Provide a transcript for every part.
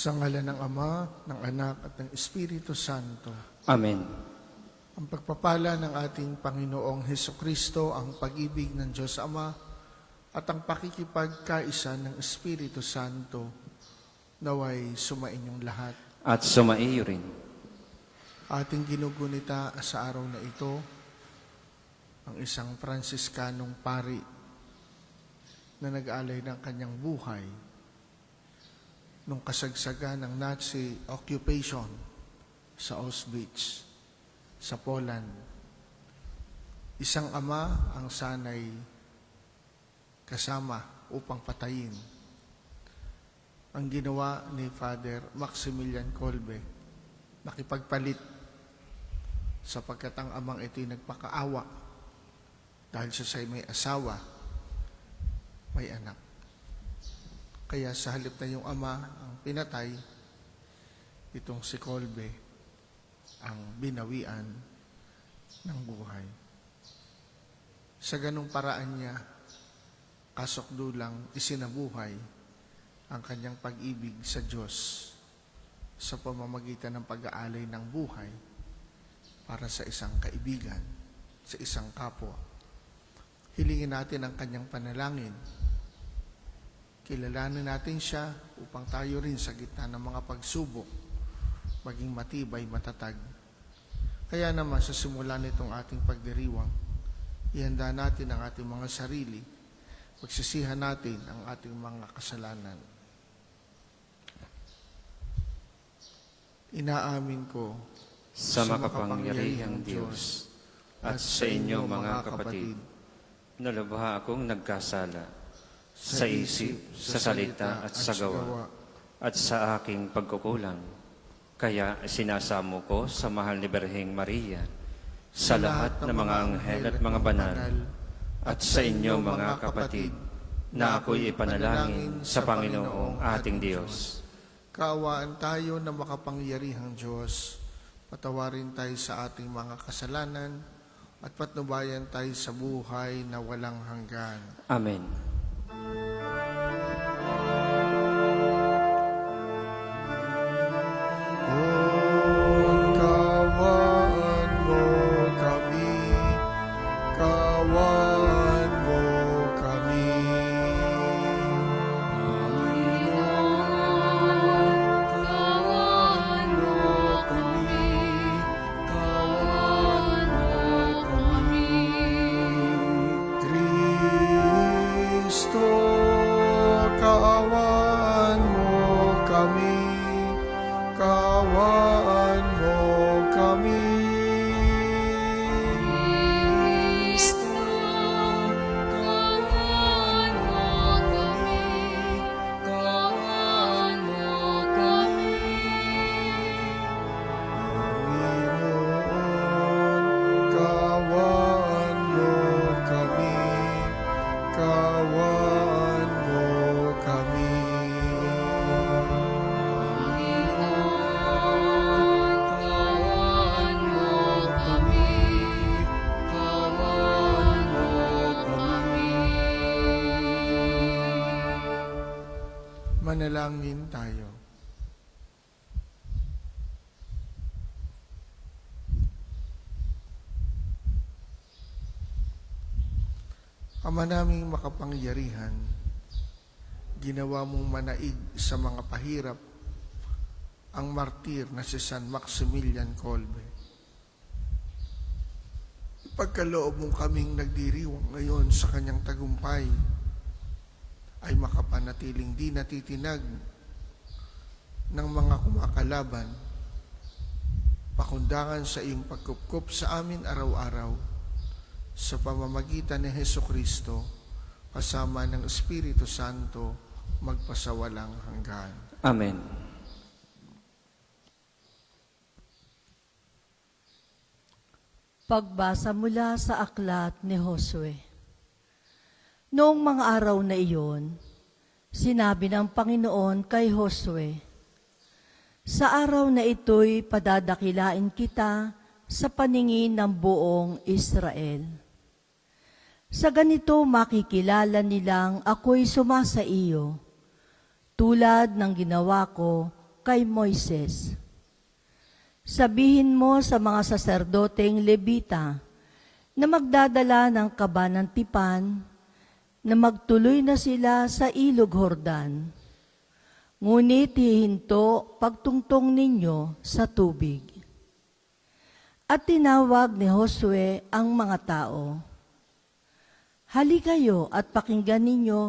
Sa ngalan ng Ama, ng Anak at ng Espiritu Santo. Amen. Ang pagpapala ng ating Panginoong Hesukristo, ang pag-ibig ng Diyos Ama, at ang pakikipagkaisa ng Espiritu Santo, naway sumainyong lahat. At sumaiyo rin. Ating ginugunita sa araw na ito, ang isang Fransiskanong pari na nag-alay ng kanyang buhay nung kasagsagan ng Nazi occupation sa Auschwitz, sa Poland. Isang ama ang sanay kasama upang patayin. Ang ginawa ni Father Maximilian Kolbe, nakipagpalit sapagkat ang amang ito'y nagpakaawa dahil siya may asawa, may anak. Kaya sa halip na yung ama ang pinatay, itong si Kolbe ang binawian ng buhay. Sa ganung paraan niya, kasokdulang isinabuhay ang kanyang pag-ibig sa Diyos sa pamamagitan ng pag-aalay ng buhay para sa isang kaibigan, sa isang kapwa. Hilingin natin ang kanyang panalangin. Kilalanin natin siya upang tayo rin sa gitna ng mga pagsubok maging matibay, matatag. Kaya naman sa simula nitong ating pagdiriwang, ihanda natin ang ating mga sarili, pagsisihan natin ang ating mga kasalanan. Inaamin ko Sa makapangyarihang Diyos at sa inyo mga kapatid, na lubha akong nagkasala sa isip, sa salita at sa gawa, at sa aking pagkukulang. Kaya sinasamo ko sa mahal ni Birheng Maria, sa lahat ng mga anghel at mga banal, at sa inyo mga kapatid, na ako'y ipanalangin sa Panginoong ating Diyos. Kaawaan tayo na makapangyarihang Diyos, patawarin tayo sa ating mga kasalanan, at patnubayan tayo sa buhay na walang hanggan. Amen. Kaawaan mo kami, kaawaan mo kami. Kaawaan mo kami, kaawaan mo kami. Kristo, kaawaan mo kami, kaawaan mo kami. Kristo, kaawaan mo kami, kaawaan mo kami. Panginoon, kaawaan mo kami, kaawaan mo kami. Panginoon, kaawaan mo kami, kaawaan mo kami. Manalangin tayo. Ama naming makapangyarihan, ginawa mong manaig sa mga pahirap ang martir na si San Maximilian Kolbe. Pagkaloob mong kaming nagdiriwang ngayon sa kanyang tagumpay, ay makapanatiling di natitinag ng mga kumakalaban, pakundangan sa iyong pagkupkup sa amin araw-araw, sa pamamagitan ni Hesukristo, kasama ng Espiritu Santo, magpasawalang hanggan. Amen. Pagbasa mula sa aklat ni Josue. Noong mga araw na iyon, sinabi ng Panginoon kay Josue, "Sa araw na ito'y padadakilain kita sa paningin ng buong Israel. Sa ganito makikilala nilang ako'y sumasa iyo, tulad ng ginawa ko kay Moises, sabihin mo sa mga saserdoteng Levita na magdadala ng kaba ng tipan na magtuloy na sila sa ilog Hordan. Ngunit hihinto pagtungtong ninyo sa tubig. At tinawag ni Josue ang mga tao. Halikayo at pakinggan ninyo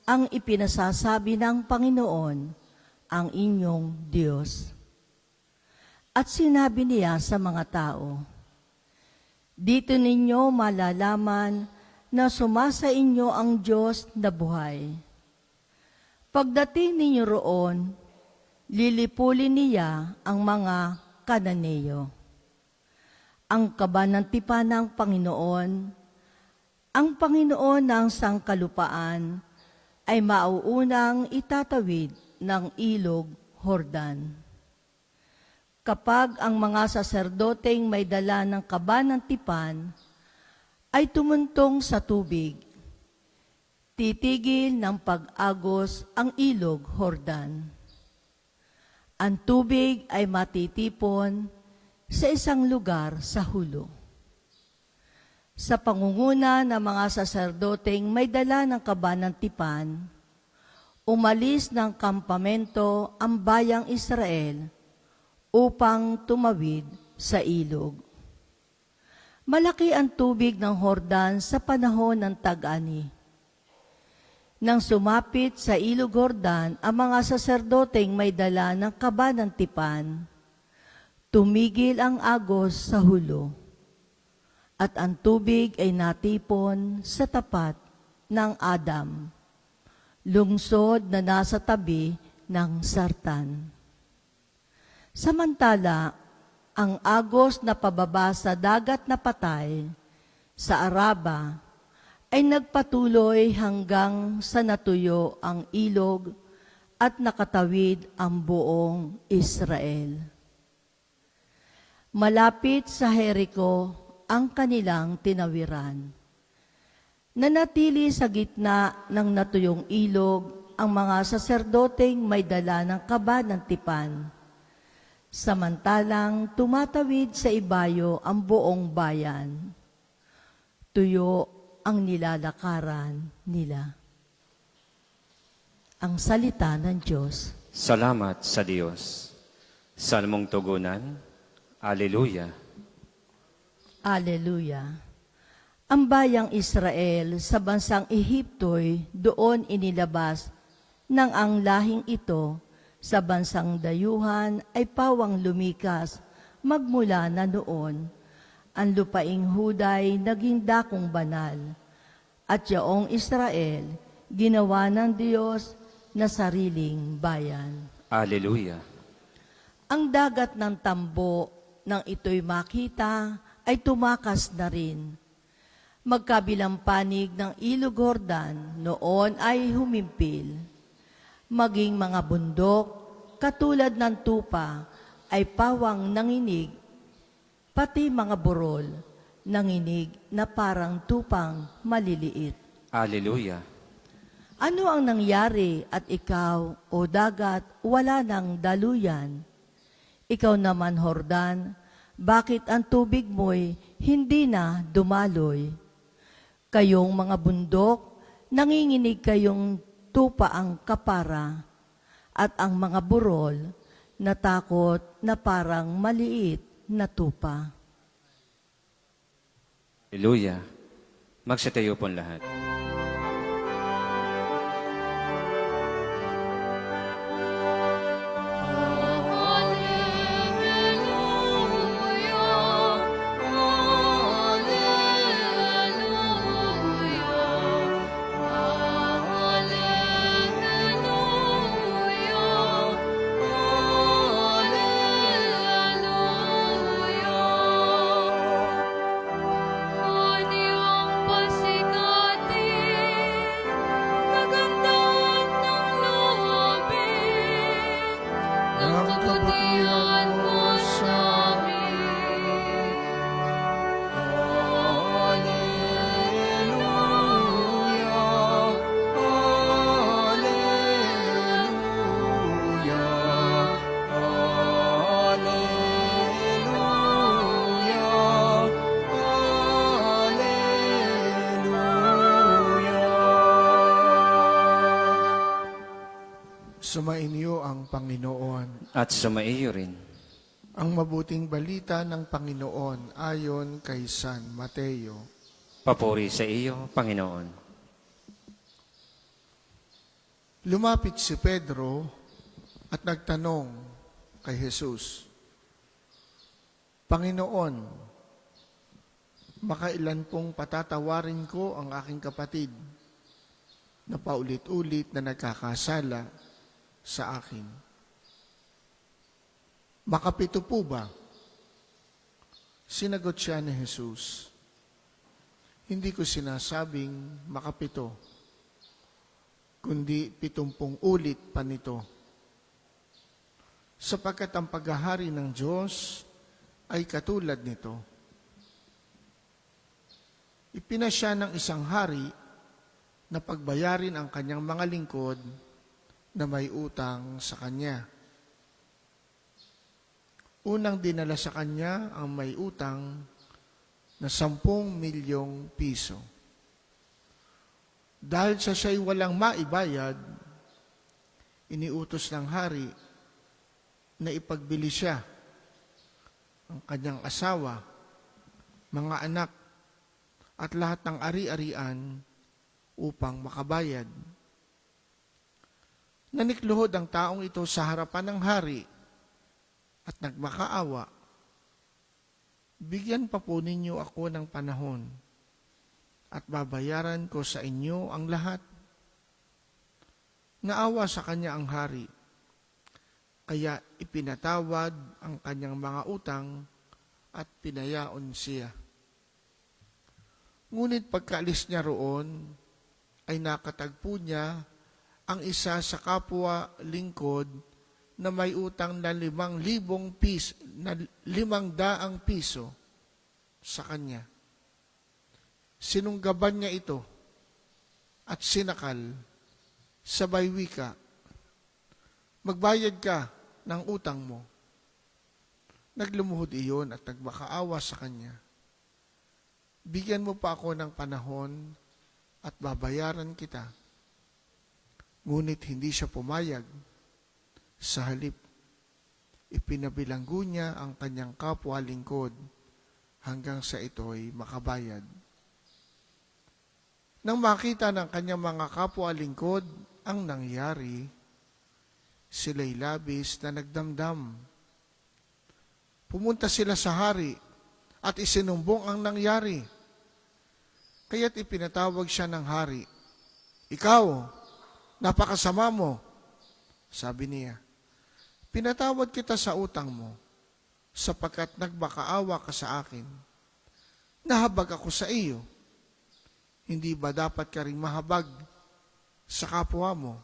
ang ipinasasabi ng Panginoon, ang inyong Diyos. At sinabi niya sa mga tao, dito ninyo malalaman na sumasa inyo ang Diyos na buhay. Pagdating ninyo roon, lilipulin niya ang mga Kananeo. Ang kaba ng tipan ng Panginoon, ang Panginoon ng sangkalupaan, ay mauunang itatawid ng ilog Hordan. Kapag ang mga saserdoteng may dala ng kaba ng tipan ay tumuntong sa tubig, titigil ng pag-agos ang ilog Hordan. Ang tubig ay matitipon sa isang lugar sa hulo. Sa pangunguna ng mga saserdoteng may dala ng kaba ng tipan, umalis ng kampamento ang bayang Israel upang tumawid sa ilog. Malaki ang tubig ng Hordan sa panahon ng tag-ani. Nang sumapit sa ilog Hordan ang mga saserdoteng may dala ng kaba ng tipan, tumigil ang agos sa hulo, at ang tubig ay natipon sa tapat ng Adam, lungsod na nasa tabi ng Sartan. Samantala, ang agos na pababa sa dagat na patay sa Araba ay nagpatuloy hanggang sa natuyo ang ilog at nakatawid ang buong Israel. Malapit sa Jericho ang kanilang tinawiran. Nanatili sa gitna ng natuyong ilog ang mga saserdoteng may dala ng kaba ng tipan, samantalang tumatawid sa ibayo ang buong bayan. Tuyo ang nilalakaran nila. Ang salita ng Diyos. Salamat sa Diyos. Salmong tugunan. Alleluia. Alleluia. Ang bayang Israel sa bansang Ehipto'y doon inilabas nang ang lahing ito sa bansang dayuhan ay pawang lumikas magmula na noon. Ang lupaing Huday naging dakong banal at yaong Israel ginawa ng Diyos na sariling bayan. Alleluia. Ang dagat ng tambo nang ito'y makita ay tumakas na rin. Magkabilang panig ng ilog Hordan noon ay humimpil. Maging mga bundok, katulad ng tupa, ay pawang nanginig, pati mga burol, nanginig na parang tupang maliliit. Alleluia. Ano ang nangyari at ikaw, o dagat, wala ng daluyan? Ikaw naman, Hordan, bakit ang tubig mo'y hindi na dumaloy? Kayong mga bundok, nanginginig kayong tupa ang kapara, at ang mga burol, natakot na parang maliit na tupa. Alleluia. Magsitayo po lahat. Pasikat Sumainyo ang Panginoon. At sumaiyo rin. Ang mabuting balita ng Panginoon ayon kay San Mateo. Papuri sa iyo, Panginoon. Lumapit si Pedro at nagtanong kay Jesus, Panginoon, makailan pong patatawarin ko ang aking kapatid na paulit-ulit na nagkakasala sa akin? Makapito po ba? Sinagot siya ni Jesus, hindi ko sinasabing makapito, kundi 70 ulit pa nito. Sapagkat ang paghahari ng Diyos ay katulad nito. Ipinasya ng isang hari na pagbayarin ang kanyang mga lingkod na may utang sa kanya. Unang dinala sa kanya ang may utang na 10 milyong piso. Dahil sa siya'y walang maibayad, iniutos ng hari na ipagbili siya ang kanyang asawa, mga anak, at lahat ng ari-arian upang makabayad. Nanikluhod ang taong ito sa harapan ng hari at nagmakaawa, bigyan pa po ninyo ako ng panahon at babayaran ko sa inyo ang lahat. Naawa sa kanya ang hari, kaya ipinatawad ang kanyang mga utang at pinayaon siya. Ngunit pagkaalis niya roon, ay nakatagpo niya ang isa sa kapwa lingkod na may utang na 5,000 piso, na 500 piso sa kanya. Sinunggaban niya ito at sinakal, sabay wika, magbayad ka ng utang mo. Naglumuhod iyon at nagmakaawa sa kanya. Bigyan mo pa ako ng panahon at babayaran kita. Ngunit hindi siya pumayag. Sa halip, ipinabilanggo niya ang kanyang kapwa lingkod hanggang sa ito'y makabayad. Nang makita ng kanyang mga kapwa lingkod ang nangyari, sila'y labis na nagdamdam. Pumunta sila sa hari at isinumbong ang nangyari. Kaya't ipinatawag siya ng hari. Ikaw, napakasama mo. Sabi niya, pinatawad kita sa utang mo, sapagkat nagmakaawa ka sa akin. Nahabag ako sa iyo. Hindi ba dapat ka ring mahabag sa kapwa mo?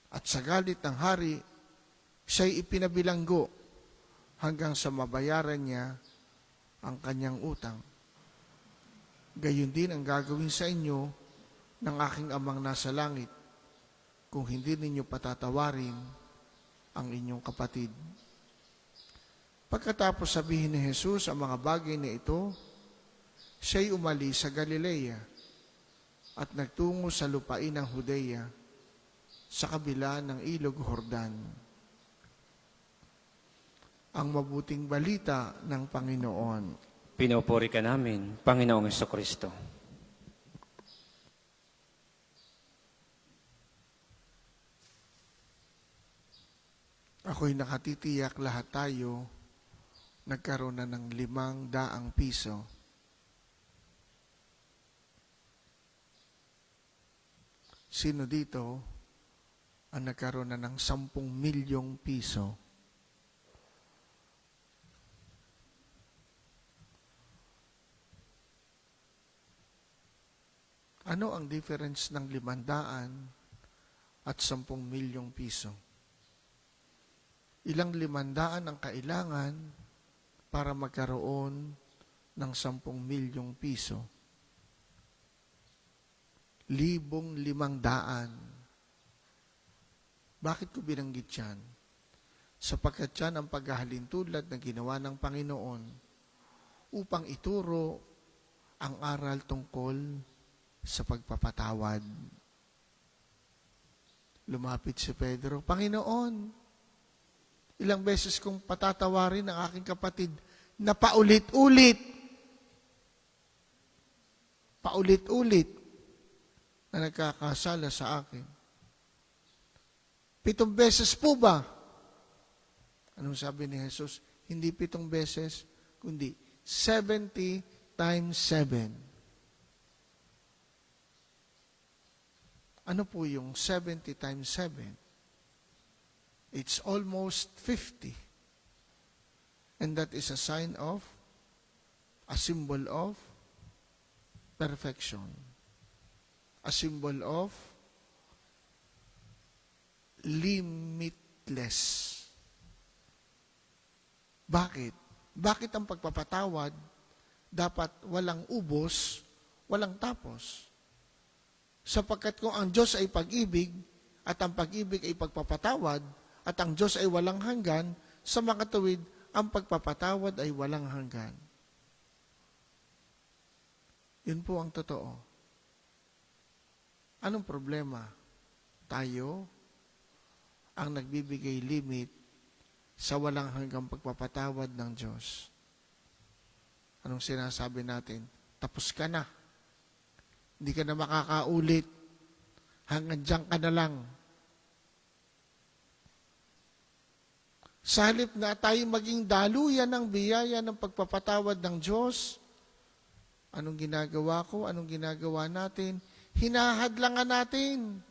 At sa galit ng hari, siya'y ipinabilanggo hanggang sa mabayaran niya ang kanyang utang. Gayon din ang gagawin sa inyo ng aking amang nasa langit kung hindi ninyo patatawarin ang inyong kapatid. Pagkatapos sabihin ni Jesus ang mga bagay na ito, siya'y umalis sa Galilea at nagtungo sa lupain ng Judea sa kabila ng ilog Jordan. Ang mabuting balita ng Panginoon. Pinupuri ka namin, Panginoong Hesukristo. Ako'y nakatitiyak lahat tayo nagkaroon na ng 500 piso. Sino dito ang nagkaroon na ng 10 milyong piso? Ano ang difference ng 500 at 10 milyong piso? Ilang 500 ang kailangan para magkaroon ng 10 milyong piso? 1,500. Bakit ko binanggit yan? Sapagkat yan ang paghahalintulad na ginawa ng Panginoon upang ituro ang aral tungkol sa pagpapatawad. Lumapit si Pedro, Panginoon, ilang beses kong patatawarin ang aking kapatid na paulit-ulit na nagkakasala sa akin. 7 beses po ba? Anong sabi ni Jesus? Hindi 7 beses, kundi 70 times 7. Ano po yung 70 times 7? It's almost 50. And that is a sign of, a symbol of perfection. A symbol of limitless. Bakit? Bakit ang pagpapatawad dapat walang ubos, walang tapos? Sapagkat kung ang Diyos ay pag-ibig, at ang pag-ibig ay pagpapatawad, at ang Diyos ay walang hanggan, sa mga tuwid, ang pagpapatawad ay walang hanggan. Yun po ang totoo. Anong problema? Tayo ang nagbibigay limit sa walang hanggang pagpapatawad ng Diyos. Anong sinasabi natin? Tapos ka na. Hindi ka na makakaulit. Hanggang dyan ka na lang. Sa halip na tayo maging daluyan ng biyaya ng pagpapatawad ng Diyos, anong ginagawa ko? Anong ginagawa natin? Hinahadlangan natin.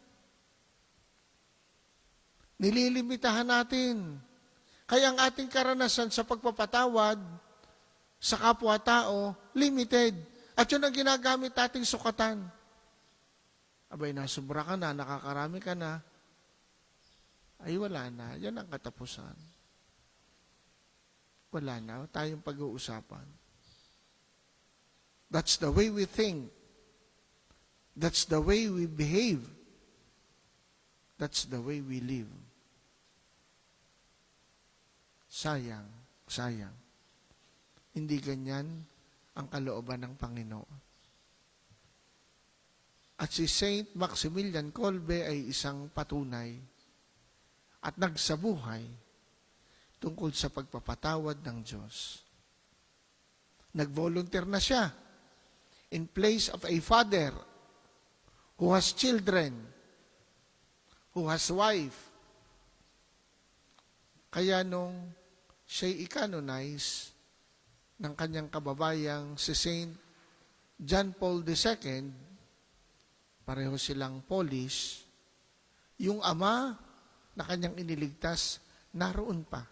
Nililimitahan natin. Kaya ang ating karanasan sa pagpapatawad sa kapwa-tao, limited. At yun ang ginagamit nating sukatan. Abay, nasubra ka na, nakakarami ka na, ay wala na. Yan ang katapusan. Wala na. Tayong pag-uusapan. That's the way we think. That's the way we behave. That's the way we live. Sayang, sayang. Hindi ganyan ang kalooban ng Panginoon. At si Saint Maximilian Kolbe ay isang patunay at nagsabuhay tungkol sa pagpapatawad ng Diyos. Nag-volunteer na siya in place of a father who has children, who has wife. Kaya nung siya'y i-canonize ng kanyang kababayang si Saint John Paul II, pareho silang Polish, yung ama na kanyang iniligtas, naroon pa.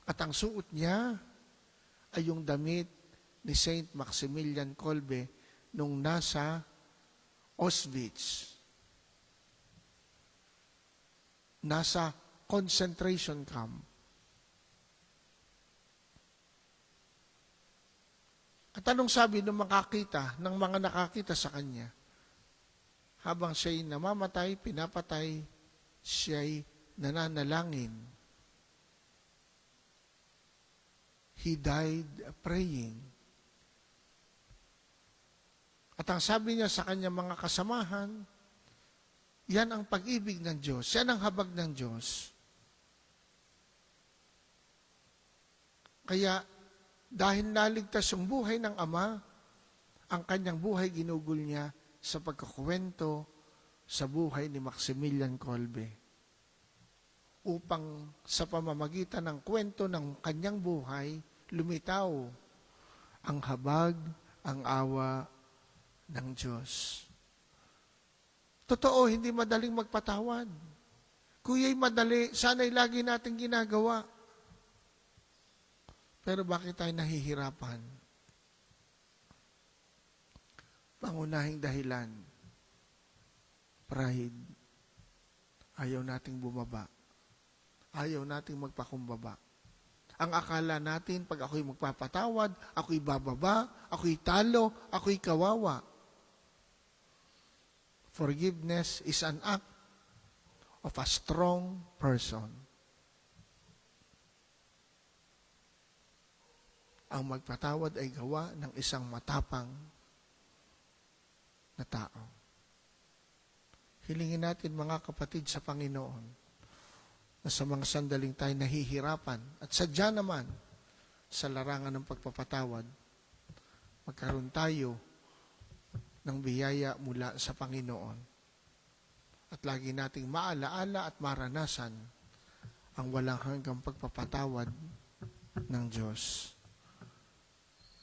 At ang suot niya ay yung damit ni Saint Maximilian Kolbe nung nasa Auschwitz. Nasa concentration camp. At anong sabi ng mga nakakita sa kanya? Habang siya'y namamatay, pinapatay, siya'y nananalangin. He died praying. At ang sabi niya sa kanyang mga kasamahan, yan ang pag-ibig ng Diyos. Yan ang habag ng Diyos. Kaya, dahil naligtas yung buhay ng Ama, ang kanyang buhay ginugol niya sa pagkakwento sa buhay ni Maximilian Kolbe. Upang sa pamamagitan ng kwento ng kanyang buhay, lumitaw ang habag, ang awa ng Diyos. Totoo, hindi madaling magpatawad. Kuya'y madali, sana'y lagi natin ginagawa. Pero bakit tayo nahihirapan? Pangunahing dahilan, pride. Ayaw nating bumaba. Ayaw nating magpakumbaba. Ang akala natin, pag ako'y magpapatawad, ako'y bababa, ako'y talo, ako'y kawawa. Forgiveness is an act of a strong person. Ang magpatawad ay gawa ng isang matapang na tao. Hilingin natin mga kapatid sa Panginoon na sa mga sandaling tayo nahihirapan at sadya naman sa larangan ng pagpapatawad, magkaroon tayo ng biyaya mula sa Panginoon. At lagi nating maalaala at maranasan ang walang hanggang pagpapatawad ng Diyos.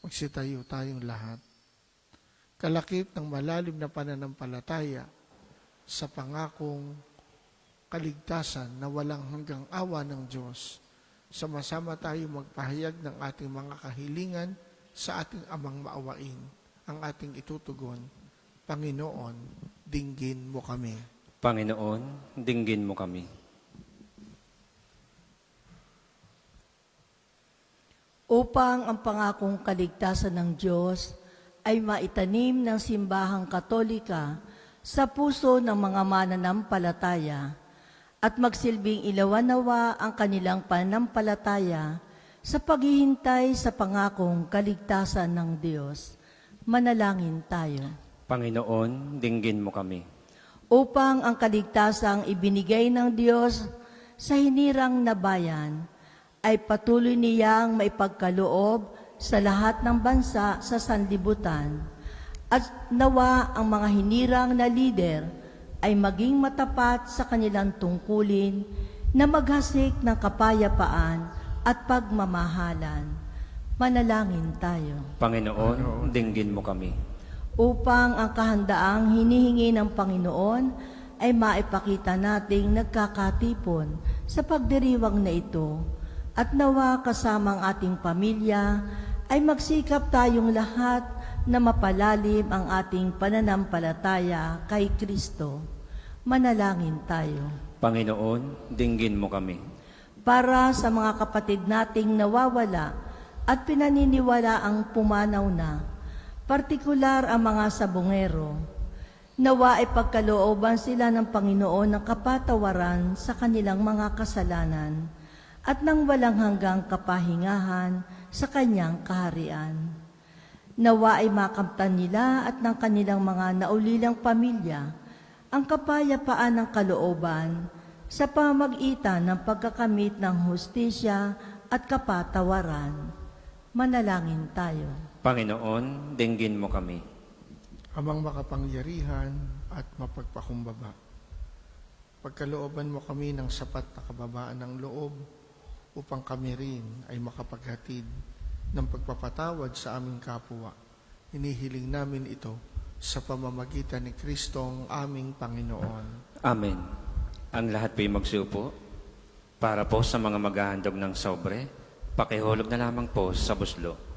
Magsitayo tayong lahat. Kalakip ng malalim na pananampalataya sa pangakong kaligtasan na walang hanggang awa ng Diyos, sama-sama tayo magpahayag ng ating mga kahilingan sa ating amang maawain, ang ating itutugon. Panginoon, dinggin mo kami. Panginoon, dinggin mo kami. Upang ang pangakong kaligtasan ng Diyos ay maitanim ng simbahang Katolika sa puso ng mga mananampalataya at magsilbing ilawan-nawa ang kanilang pananampalataya sa paghihintay sa pangakong kaligtasan ng Diyos. Manalangin tayo. Panginoon, dinggin mo kami. Upang ang kaligtasang ibinigay ng Diyos sa hinirang na bayan ay patuloy niyang maipagkaloob sa lahat ng bansa sa sanlibutan at nawa ang mga hinirang na lider ay maging matapat sa kanilang tungkulin na maghasik ng kapayapaan at pagmamahalan. Manalangin tayo. Panginoon, dinggin mo kami. Upang ang kahandaang hinihingi ng Panginoon ay maipakita nating nagkakatipon sa pagdiriwang na ito at nawa kasama ang ating pamilya ay magsikap tayong lahat na mapalalim ang ating pananampalataya kay Kristo. Manalangin tayo. Panginoon, dinggin mo kami. Para sa mga kapatid nating nawawala at pinaniniwala ang pumanaw na, partikular ang mga sabungero, nawa ay pagkalooban sila ng Panginoon ng kapatawaran sa kanilang mga kasalanan at ng walang hanggang kapahingahan sa kanyang kaharian. Nawa ay makamtan nila at ng kanilang mga naulilang pamilya ang kapayapaan ng kalooban sa pamamagitan ng pagkakamit ng hustisya at kapatawaran. Manalangin tayo. Panginoon, dinggin mo kami. Amang makapangyarihan at mapagpakumbaba, pagkalooban mo kami ng sapat na kababaan ng loob upang kami rin ay makapaghatid ng pagpapatawad sa aming kapwa. Hinihiling namin ito sa pamamagitan ni Kristo ang aming Panginoon. Amen. Ang lahat po'y magsupo. Para po sa mga maghahandog ng sobre, pakihulog na lamang po sa buslo.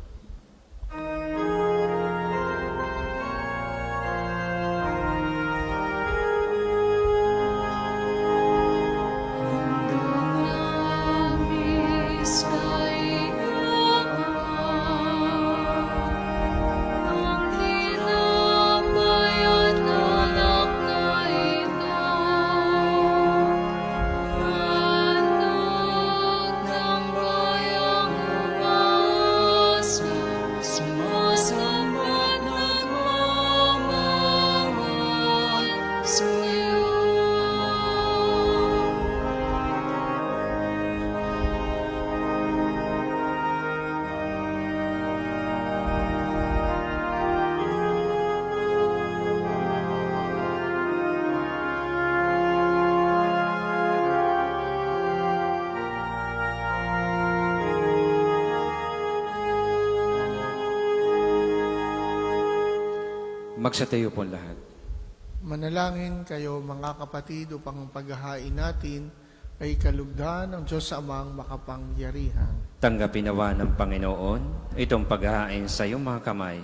Magsatayo po lahat. Manalangin kayo mga kapatid upang ang paghahain natin ay kalugdan ng Diyos Amang makapangyarihan. Tanggapin nawa ng Panginoon itong paghahain sa iyong mga kamay,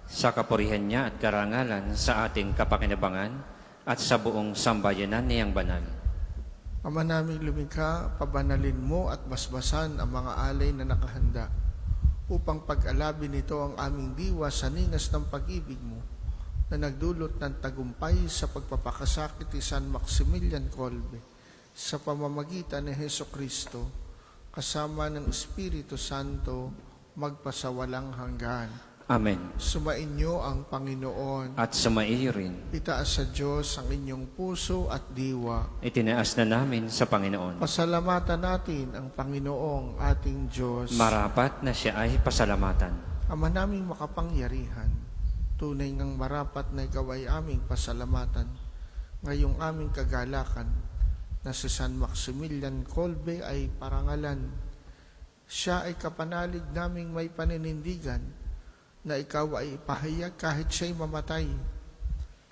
sa kapurihan niya at karangalan sa ating kapakinabangan at sa buong sambayanan niyang banal. Ama naming lumikha, pabanalin mo at basbasan ang mga alay na nakahanda upang pag-alabin nito ang aming diwa sa ningas ng pag-ibig mo na nagdulot ng tagumpay sa pagpapakasakit ni San Maximilian Kolbe sa pamamagitan ni Heso Kristo kasama ng Espiritu Santo magpasawalang hanggan. Amen. Sumainyo ang Panginoon. At sumaiyo rin, Itaas sa Diyos ang inyong puso at diwa. itinaas na namin sa Panginoon. Pasalamatan natin ang Panginoong ating Diyos. Marapat na siya ay pasalamatan. Ama naming makapangyarihan, tunay ngang marapat na ikaw ay aming pasalamatan. Ngayong aming kagalakan na si San Maximilian Kolbe ay parangalan. Siya ay kapanalig naming may paninindigan na ikaw ay ipahayag kahit siya'y mamatay,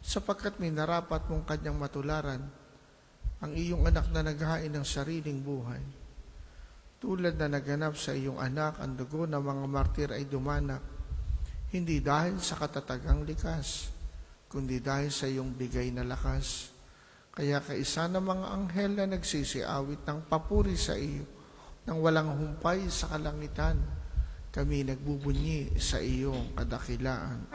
sapagkat minarapat mong kanyang matularan ang iyong anak na naghain ng sariling buhay. Tulad na naganap sa iyong anak, ang dugo ng mga martir ay dumanak, hindi dahil sa katatagang likas, kundi dahil sa iyong bigay na lakas. Kaya kaisa ng mga anghel na nagsisiawit ng papuri sa iyo, nang walang humpay sa kalangitan, kami nagbubunyi sa iyong kadakilaan.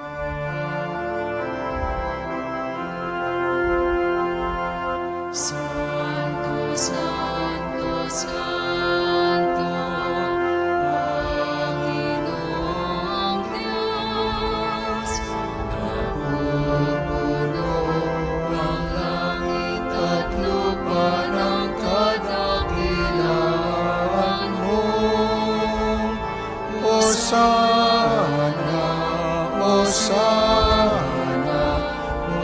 Santo, Santo, Santo, Panginoong Diyos, napupuno ang langit at lupa ng kadakilaan mo. Hosana, Hosana,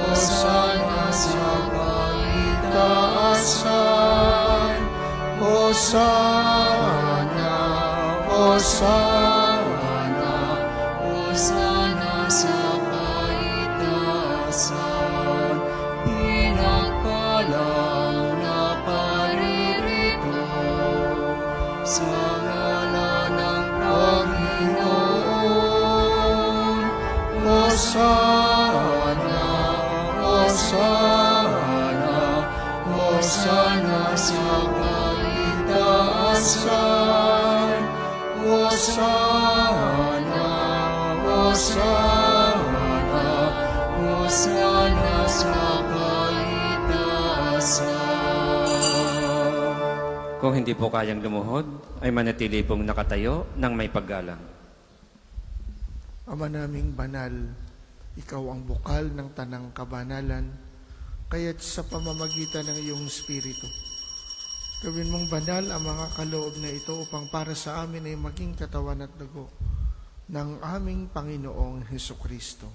Hosana sa kaitaasan. Hosana, Hosana, Hosana sa kaitaasan, pinagpalang na paririto sa ngalan ng Panginoon. Hosana, Hosana, Hosana sa kaitaasan. Hosana, Hosana, Hosana sa kaitaasan. Kung hindi po kayang lumuhod, ay manatili pong nakatayo ng may paggalang. Ama naming banal, ikaw ang bukal ng tanang kabanalan, kaya't sa pamamagitan ng iyong Espiritu, gawin mong banal ang mga kaloob na ito upang para sa amin ay maging katawan at dugo ng aming Panginoong Hesukristo.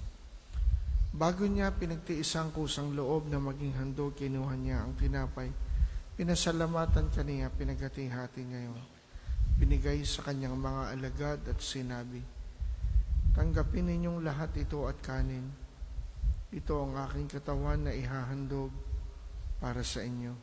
Bago niya pinagtiis ang kusang loob na maging handog, kinuha niya ang tinapay. Pinasalamatan kaniya, pinaghati-hati ngayon. Binigay sa kanyang mga alagad at sinabi, tanggapin ninyong lahat ito at kanin. Ito ang aking katawan na ihahandog para sa inyo.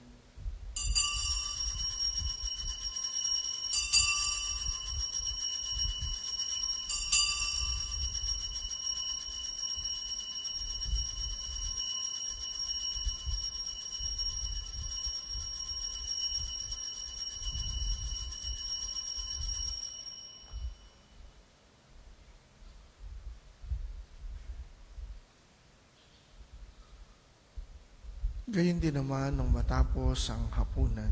Gayon din naman nung matapos ang hapunan,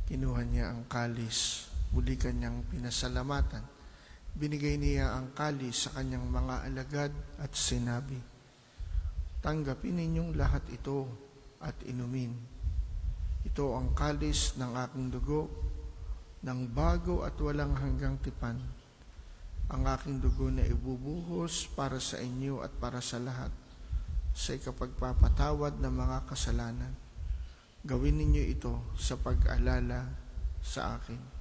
kinuha niya ang kalis, muli kanyang pinasalamatan. Binigay niya ang kalis sa kanyang mga alagad at sinabi, tanggapin ninyong lahat ito at inumin. Ito ang kalis ng aking dugo, ng bago at walang hanggang tipan. Ang aking dugo na ibubuhos para sa inyo at para sa lahat, sa ikapagpapatawad ng mga kasalanan. Gawin ninyo ito sa pag-alala sa akin.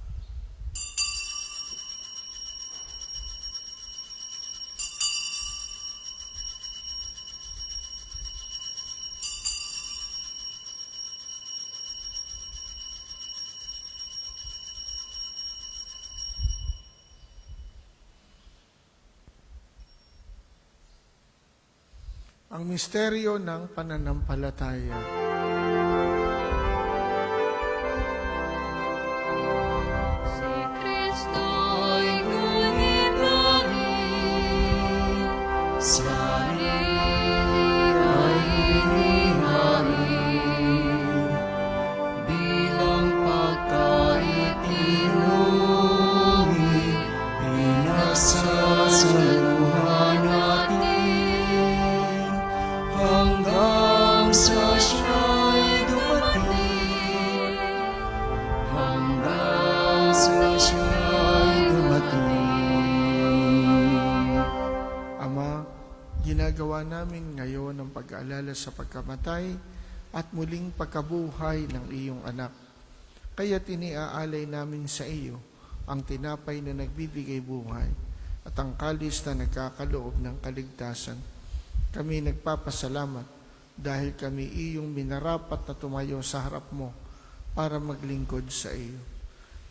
Ang misteryo ng pananampalataya. Si Kristo'y ngunit langit, sarili ay inihain, bilang pagkaitinumi, pinagsasaluhan. namin ngayon ang pag-aalala sa pagkamatay at muling pagkabuhay ng iyong anak. Kaya't iniaalay namin sa iyo ang tinapay na nagbibigay buhay at ang kalis na nagkakaloob ng kaligtasan. Kami nagpapasalamat dahil kami iyong minarapat na tumayo sa harap mo para maglingkod sa iyo.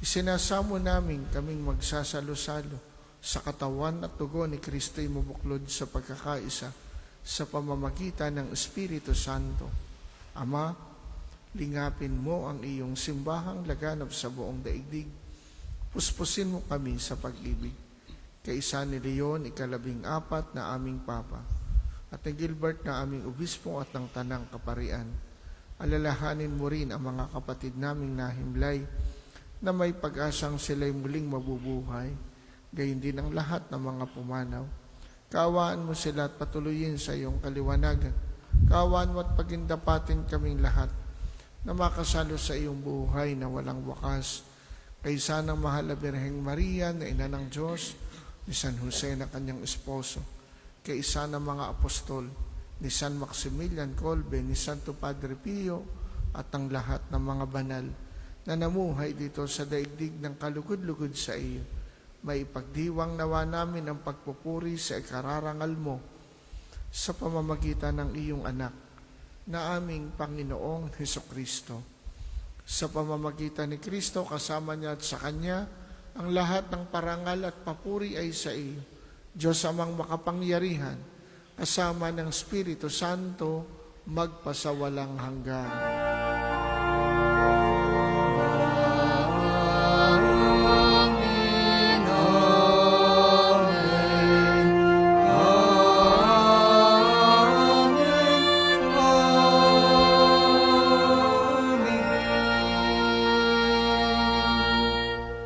Isinasamo namin kaming magsasalo-salo sa katawan at dugo ni Kristo'y mabuklod sa pagkakaisa sa pamamagitan ng Espiritu Santo. Ama, lingapin mo ang iyong simbahang laganap sa buong daigdig. Puspusin mo kami sa pag-ibig. Kaisa ni Leon, 14 na aming Papa, at ni Gilbert na aming Obispo at ng Tanang Kaparian. Alalahanin mo rin ang mga kapatid naming nahimlay na may pag-asang sila'y muling mabubuhay, gayon din ang lahat ng mga pumanaw. Kaawaan mo sila at patuloyin sa iyong kaliwanagan. Kaawaan mo at pagindapatin kaming lahat na makasalo sa iyong buhay na walang wakas. Kaysa ng mahal na Birheng Maria na ina ng Diyos, ni San Jose na kanyang esposo, kaysa ng mga apostol, ni San Maximilian Kolbe, ni Santo Padre Pio, at ang lahat ng mga banal na namuhay dito sa daigdig ng kalugod-lugod sa iyo. May ipagdiwang nawa namin ang pagpupuri sa ikararangal mo sa pamamagitan ng iyong anak na aming Panginoong Hesukristo. Sa pamamagitan ni Kristo, kasama niya at sa Kanya, ang lahat ng parangal at papuri ay sa iyo, Diyos amang makapangyarihan, kasama ng Espiritu Santo, magpasawalang hanggan.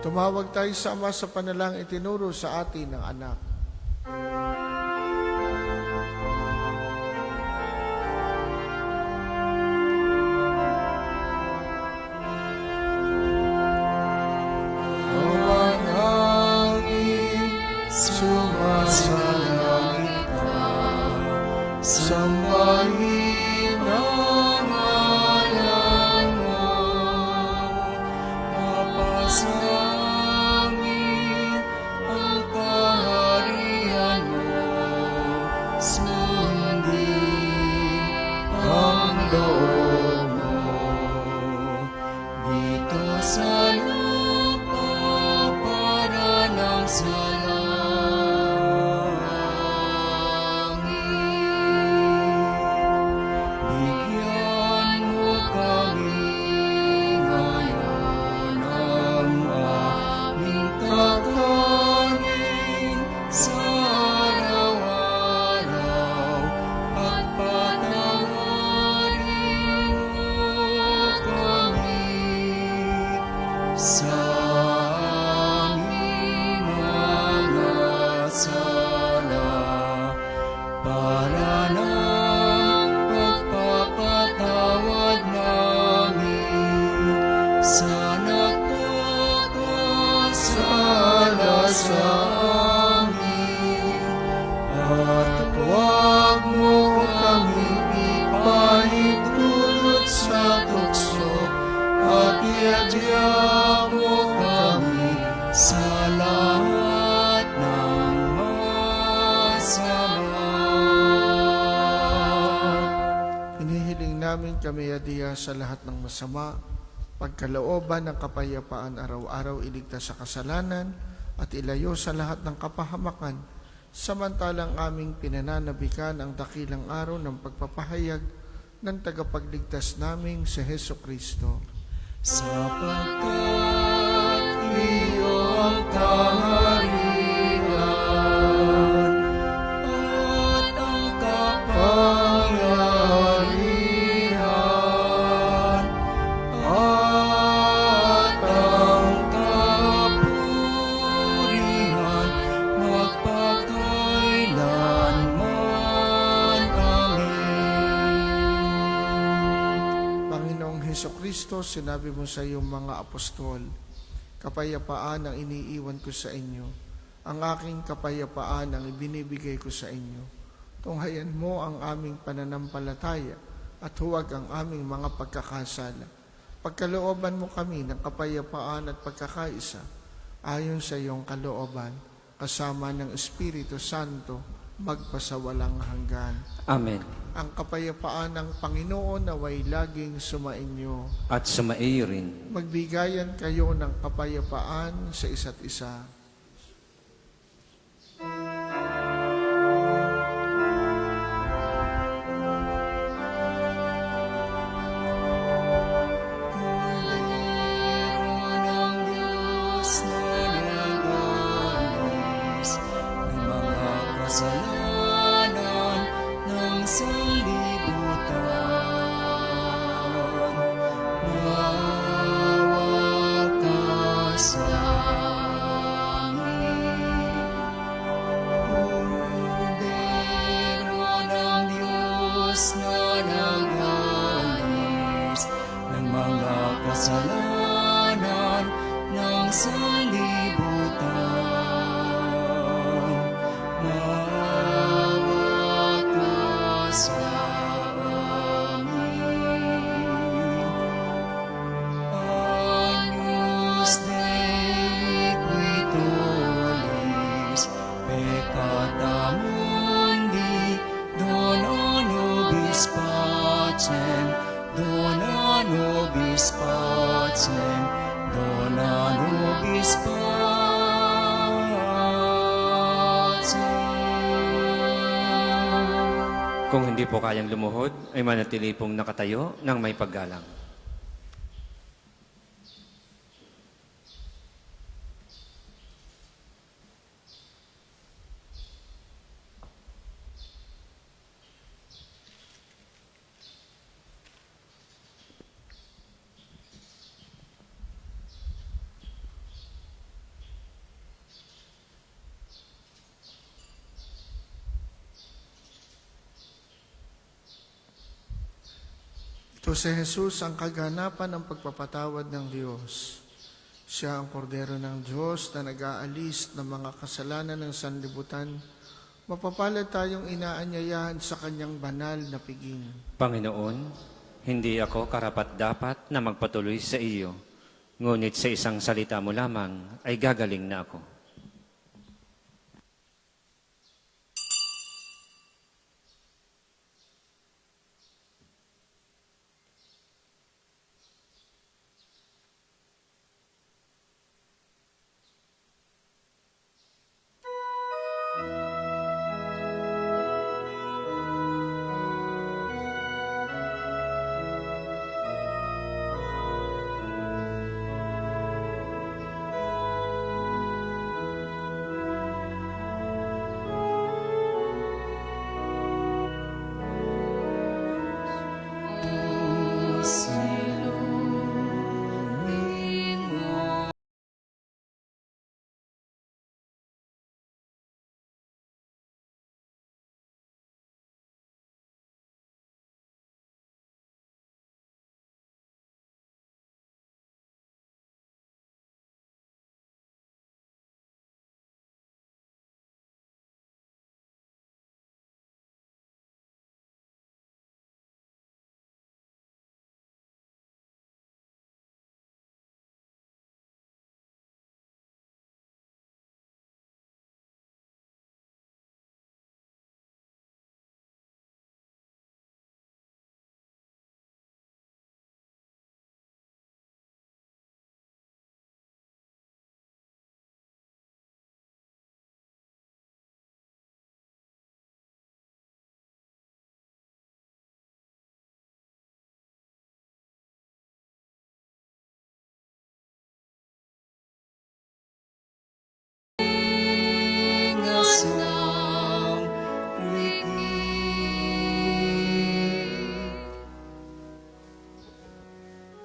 Tumawag tayo sa Ama sa panalangin itinuro sa atin ng anak. Manangin, sumasalangit ka, sambahin ang ngalan mo, mapasangin ang kaharian mo, sundin ang loob mo, dito sa lupa para ng sa langit. Bigyan mo kami ngayon ng aming kakanin sa araw-araw at patawarin mo kami sa aming mga sala para ng pagpapatawad namin sa nagkakasala sa amin, at huwag mo kami ipahintulot sa tukso, at iadya mo kami sa lahat ng masama. Hinihiling namin kami adiya sa lahat ng masama, pagkalooban ng kapayapaan araw-araw iligtas sa kasalanan at ilayo sa lahat ng kapahamakan, samantalang aming pinananabikan ang dakilang araw ng pagpapahayag ng tagapagligtas naming si Hesukristo. Sapagkat iyo ang kaharian at ang kapangyarihan at ang kapurihan magpakailanman. Amen. Panginoong Hesukristo, sinabi mo sa iyong mga apostol, kapayapaan ang iniiwan ko sa inyo, ang aking kapayapaan ang ibinibigay ko sa inyo. Tunghayan mo ang aming pananampalataya at huwag ang aming mga pagkakasala. Pagkalooban mo kami ng kapayapaan at pagkakaisa ayon sa iyong kalooban, kasama ng Espiritu Santo, magpasawalang hanggan. Amen. Ang kapayapaan ng Panginoon naway laging sumainyo. At sumaiyo rin. Magbigayan kayo ng kapayapaan sa isa't isa. Kasalanan ng sanlibutan, maawa ka sa amin. Kordero ng Diyos na nag-alis ng mga kasalanan ng sanlibutan, maawa ka sa amin. Agnus Dei qui tollis peccata mundi, dona nobis pacem, dona nobis pacem, dona nobis pacem. Kung hindi po kayang lumuhod, ay manatili pong nakatayo ng may paggalang. Ito si Jesus ang kaganapan ng pagpapatawad ng Diyos. Siya ang kordero ng Diyos na nag-aalis ng mga kasalanan ng sanlibutan. Mapapalad tayong inaanyayahan sa kanyang banal na piging. Panginoon, hindi ako karapat-dapat na magpatuloy sa iyo, ngunit sa isang salita mo lamang ay gagaling na ako.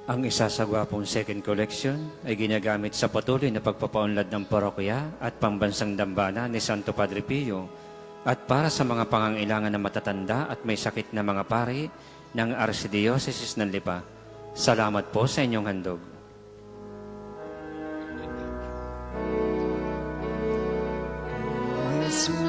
Ang isasagwa pong second collection ay ginagamit sa patuloy na pagpapaunlad ng parokya at pambansang dambana ni Santo Padre Pio at para sa mga pangangailangan na matatanda at may sakit na mga pari ng Archdiocese ng Lipa. Salamat po sa inyong handog. Jesus,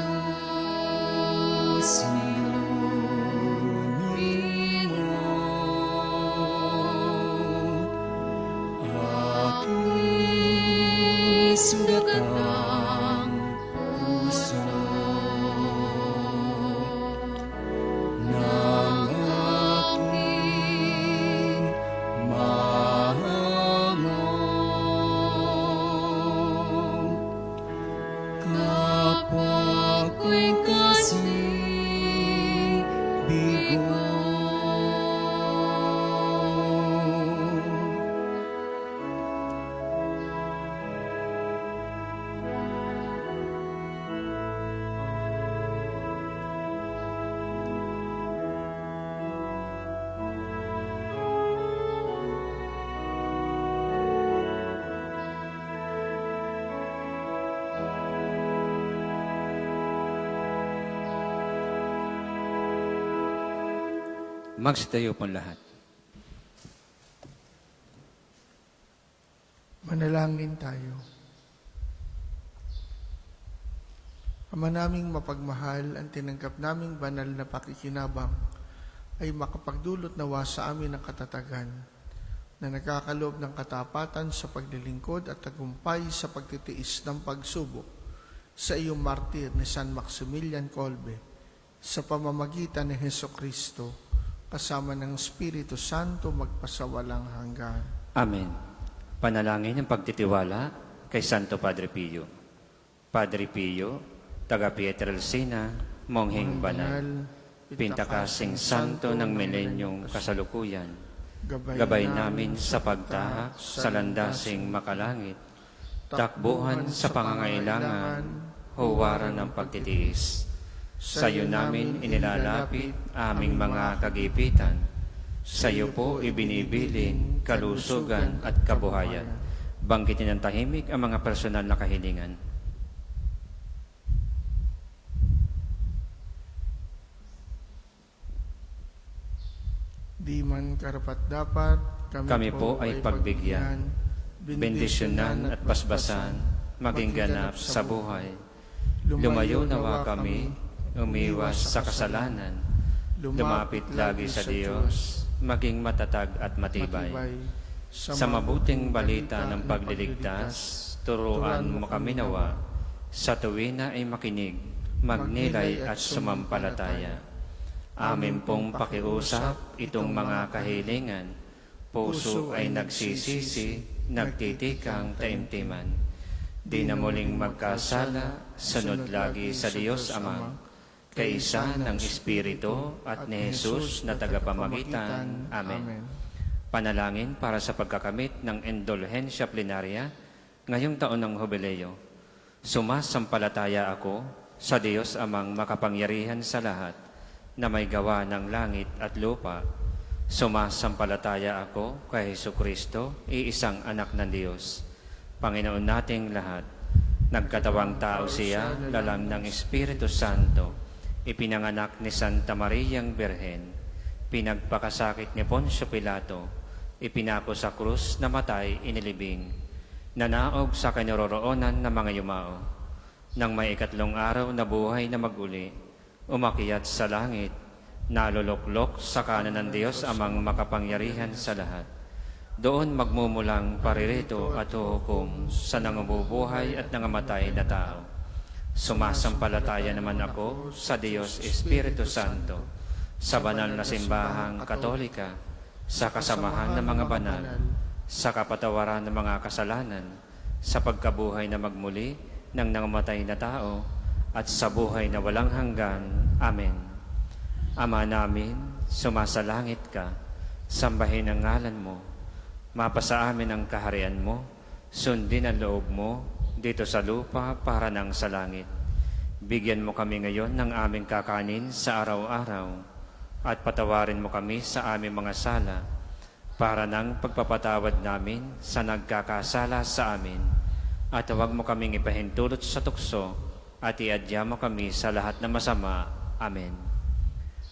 Magsitayo pong lahat. Manalangin tayo. Ama naming mapagmahal, ang tinanggap naming banal na pakikinabang ay makapagdulot nawa sa amin ng katatagan na nagkakaloob ng katapatan sa paglilingkod at tagumpay sa pagtitiis ng pagsubok sa iyong martir ni San Maximilian Kolbe sa pamamagitan ni Hesukristo kasama ng Espiritu Santo magpasawalang hanggan. Amen. Panalangin ng pagtitiwala kay Santo Padre Pio. Padre Pio, taga Pietrelcina, Mongheng Banal, Pintakasing Santo ng milenyong kasalukuyan, gabay namin sa pagtahak sa landasing makalangit, takbuhan sa pangangailangan, huwaran ng pagtitiis. Sa iyo namin inilalapit aming mga kagipitan. Sa iyo po ibinibilin kalusugan at kabuhayan. Banggitin ng tahimik ang mga personal na kahilingan. Di man karapat-dapat, Kami po ay pagbigyan, bendisyonan at basbasan, maging ganap sa buhay. Lumayo nawa kami, umiwas sa kasalanan, lumapit lagi sa Diyos, maging matatag at matibay. Sa mabuting balita ng pagliligtas, turuan mo kami nawa, sa tuwina ay makinig, magnilay at sumampalataya. Amin pong pakiusap itong mga kahilingan, puso ay nagsisisi, nagtitikang taimtiman. Di na muling magkasala, sunod lagi sa Diyos Amang, kaisa ng Espiritu at ni Jesus na tagapamagitan. Amen. Panalangin para sa pagkakamit ng indulhensya plenaria ngayong taon ng Jubileo. Sumasampalataya ako sa Diyos Amang makapangyarihan sa lahat, na may gawa ng langit at lupa. Sumasampalataya ako kay Hesukristo, iisang anak ng Diyos, Panginoon nating lahat. Nagkatawang tao siya, lalang ng Espiritu Santo, ipinanganak ni Santa Mariang Birhen, pinagpakasakit ni Poncio Pilato, ipinako sa krus, namatay, inilibing, nanaog sa kinaroroonan ng mga yumao. Nang may ikatlong araw na buhay na maguli, umakyat sa langit, naluluklok sa kanan ng Diyos Amang makapangyarihan sa lahat. Doon magmumulang paririto at hukom sa nangabubuhay at nangamatay na tao. Sumasampalataya naman ako sa Diyos Espiritu Santo, sa banal na simbahang katolika, sa kasamahan ng mga banal, sa kapatawaran ng mga kasalanan, sa pagkabuhay na magmuli ng nangamatay na tao, at sa buhay na walang hanggan. Amen. Ama namin, sumasalangit ka, sambahin ang ngalan mo, mapasa amin ang kaharian mo, sundin ang loob mo, dito sa lupa para nang sa langit. Bigyan mo kami ngayon ng aming kakanin sa araw-araw, at patawarin mo kami sa aming mga sala, para nang pagpapatawad namin sa nagkakasala sa amin, at huwag mo kaming ipahintulot sa tukso, at iadya mo kami sa lahat ng masama. Amen.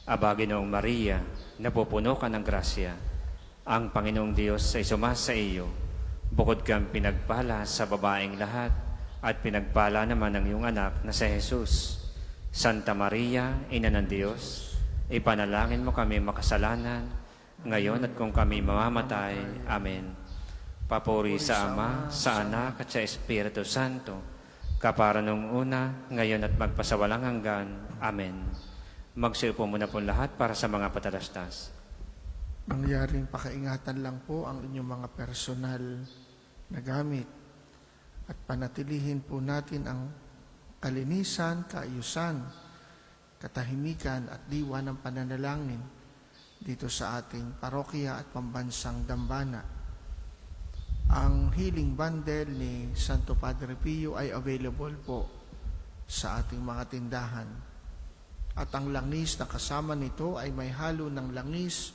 Aba, Ginoong Maria, napupuno ka ng grasya, ang Panginoong Diyos ay sumasa iyo. Bukod kang pinagpala sa babaeng lahat, at pinagpala naman ang iyong anak na si Jesus. Santa Maria, Ina ng Diyos, ipanalangin mo kami makasalanan, ngayon at kung kami mamamatay. Amen. Papuri sa Ama, sa Anak at sa Espiritu Santo, kapara nung una, ngayon at magpasawalang hanggan. Amen. Magsiupo muna po lahat para sa mga patalastas. Mangyaring pakaingatan lang po ang inyong mga personal na gamit at panatilihin po natin ang kalinisan, kaayusan, katahimikan at diwa ng pananalangin dito sa ating parokya at pambansang dambana. Ang healing bundle ni Santo Padre Pio ay available po sa ating mga tindahan. At ang langis na kasama nito ay may halo ng langis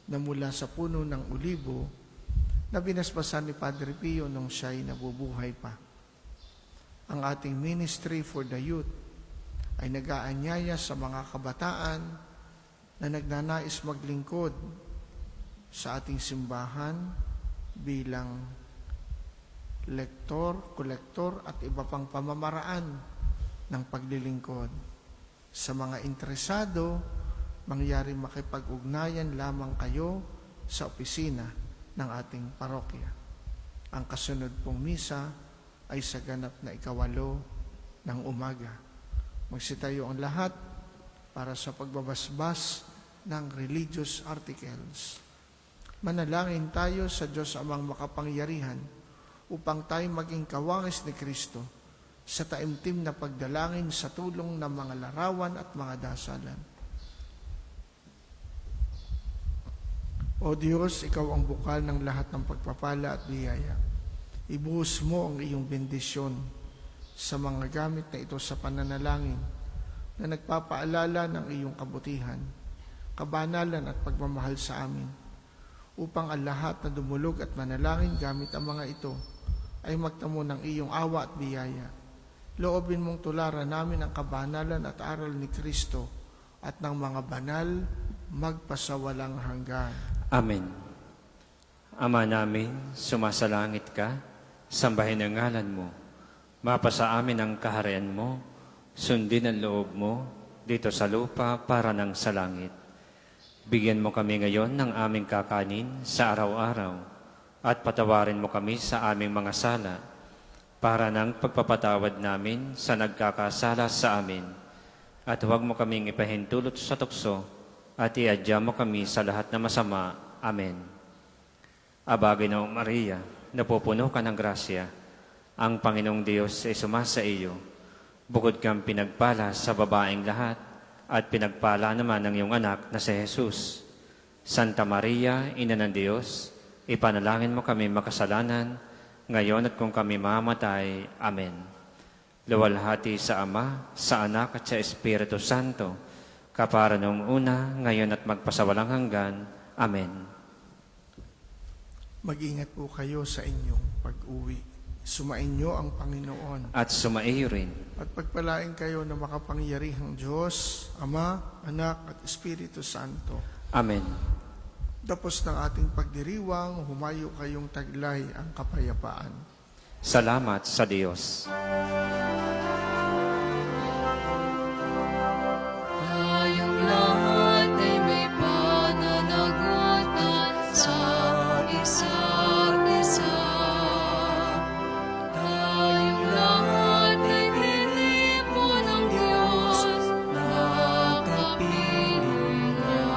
na mula sa puno ng olibo na binasbasan ni Padre Pio nung siya'y nabubuhay pa. Ang ating Ministry for the Youth ay nag-aanyaya sa mga kabataan na nagnanais maglingkod sa ating simbahan bilang lektor, kolektor at iba pang pamamaraan ng paglilingkod. Sa mga interesado, mangyari makipag-ugnayan lamang kayo sa opisina ng ating parokya. Ang kasunod pong misa ay sa ganap na 8:08 ng umaga. Magsitayo ang lahat para sa pagbabasbas ng religious articles. Manalangin tayo sa Diyos Amang makapangyarihan upang tayo maging kawangis ni Kristo sa taimtim na pagdalangin sa tulong ng mga larawan at mga dasalan. O Diyos, Ikaw ang bukal ng lahat ng pagpapala at biyaya. Ibuhos mo ang iyong bendisyon sa mga gamit na ito sa pananalangin na nagpapaalala ng iyong kabutihan, kabanalan at pagmamahal sa amin, upang ang lahat na dumulog at manalangin gamit ang mga ito ay magtamo ng iyong awa at biyaya. Loobin mong tularan namin ang kabanalan at aral ni Kristo at ng mga banal magpasawalang hanggan. Amen. Ama namin, sumasalangit ka, sambahin ang ngalan mo. Mapasa amin ang kaharian mo, sundin ang loob mo, dito sa lupa para ng sa langit. Bigyan mo kami ngayon ng aming kakanin sa araw-araw, at patawarin mo kami sa aming mga sala, para ng pagpapatawad namin sa nagkakasala sa amin. At huwag mo kaming ipahintulot sa tukso, at iadya mo kami sa lahat na masama. Amen. Aba, Ginoong Maria, napupuno ka ng grasya, ang Panginoong Diyos ay sumasa iyo. Bukod kang pinagpala sa babaeng lahat, at pinagpala naman ng iyong anak na si Jesus. Santa Maria, Ina ng Diyos, ipanalangin mo kami makasalanan, ngayon at kung kami mamatay. Amen. Luwalhati sa Ama, sa Anak at sa Espiritu Santo, kapara noong una, ngayon at magpasawalang hanggan. Amen. Mag-ingat po kayo sa inyong pag-uwi. Sumainyo ang Panginoon. At sumaiyo rin. At pagpalain kayo na makapangyarihang Diyos, Ama, Anak at Espiritu Santo. Amen. Tapos ng ating pagdiriwang, humayo kayong taglay ang kapayapaan. Salamat sa Diyos. Tayong lahat ay may pananagutan sa isa't isa. Tayong lahat ay lilipon ng Diyos na kapiling niya.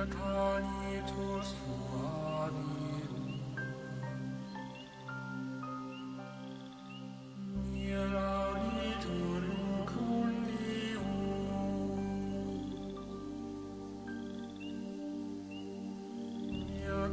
Canitus tuavium, Nia auditur condium, Nia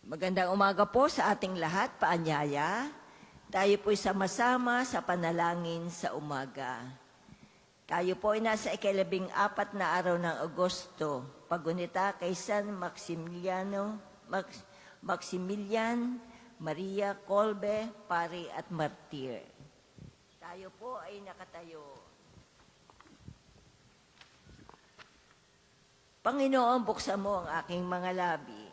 Magandang umaga po sa ating lahat, paanyaya. Tayo po'y sama-sama sa panalangin sa umaga. Tayo po ay nasa ika-14 na araw ng Agosto, pagunita kay San Maximilian Maria Kolbe, Pari at Martir. Tayo po ay nakatayo. Panginoon, buksan mo ang aking mga labi.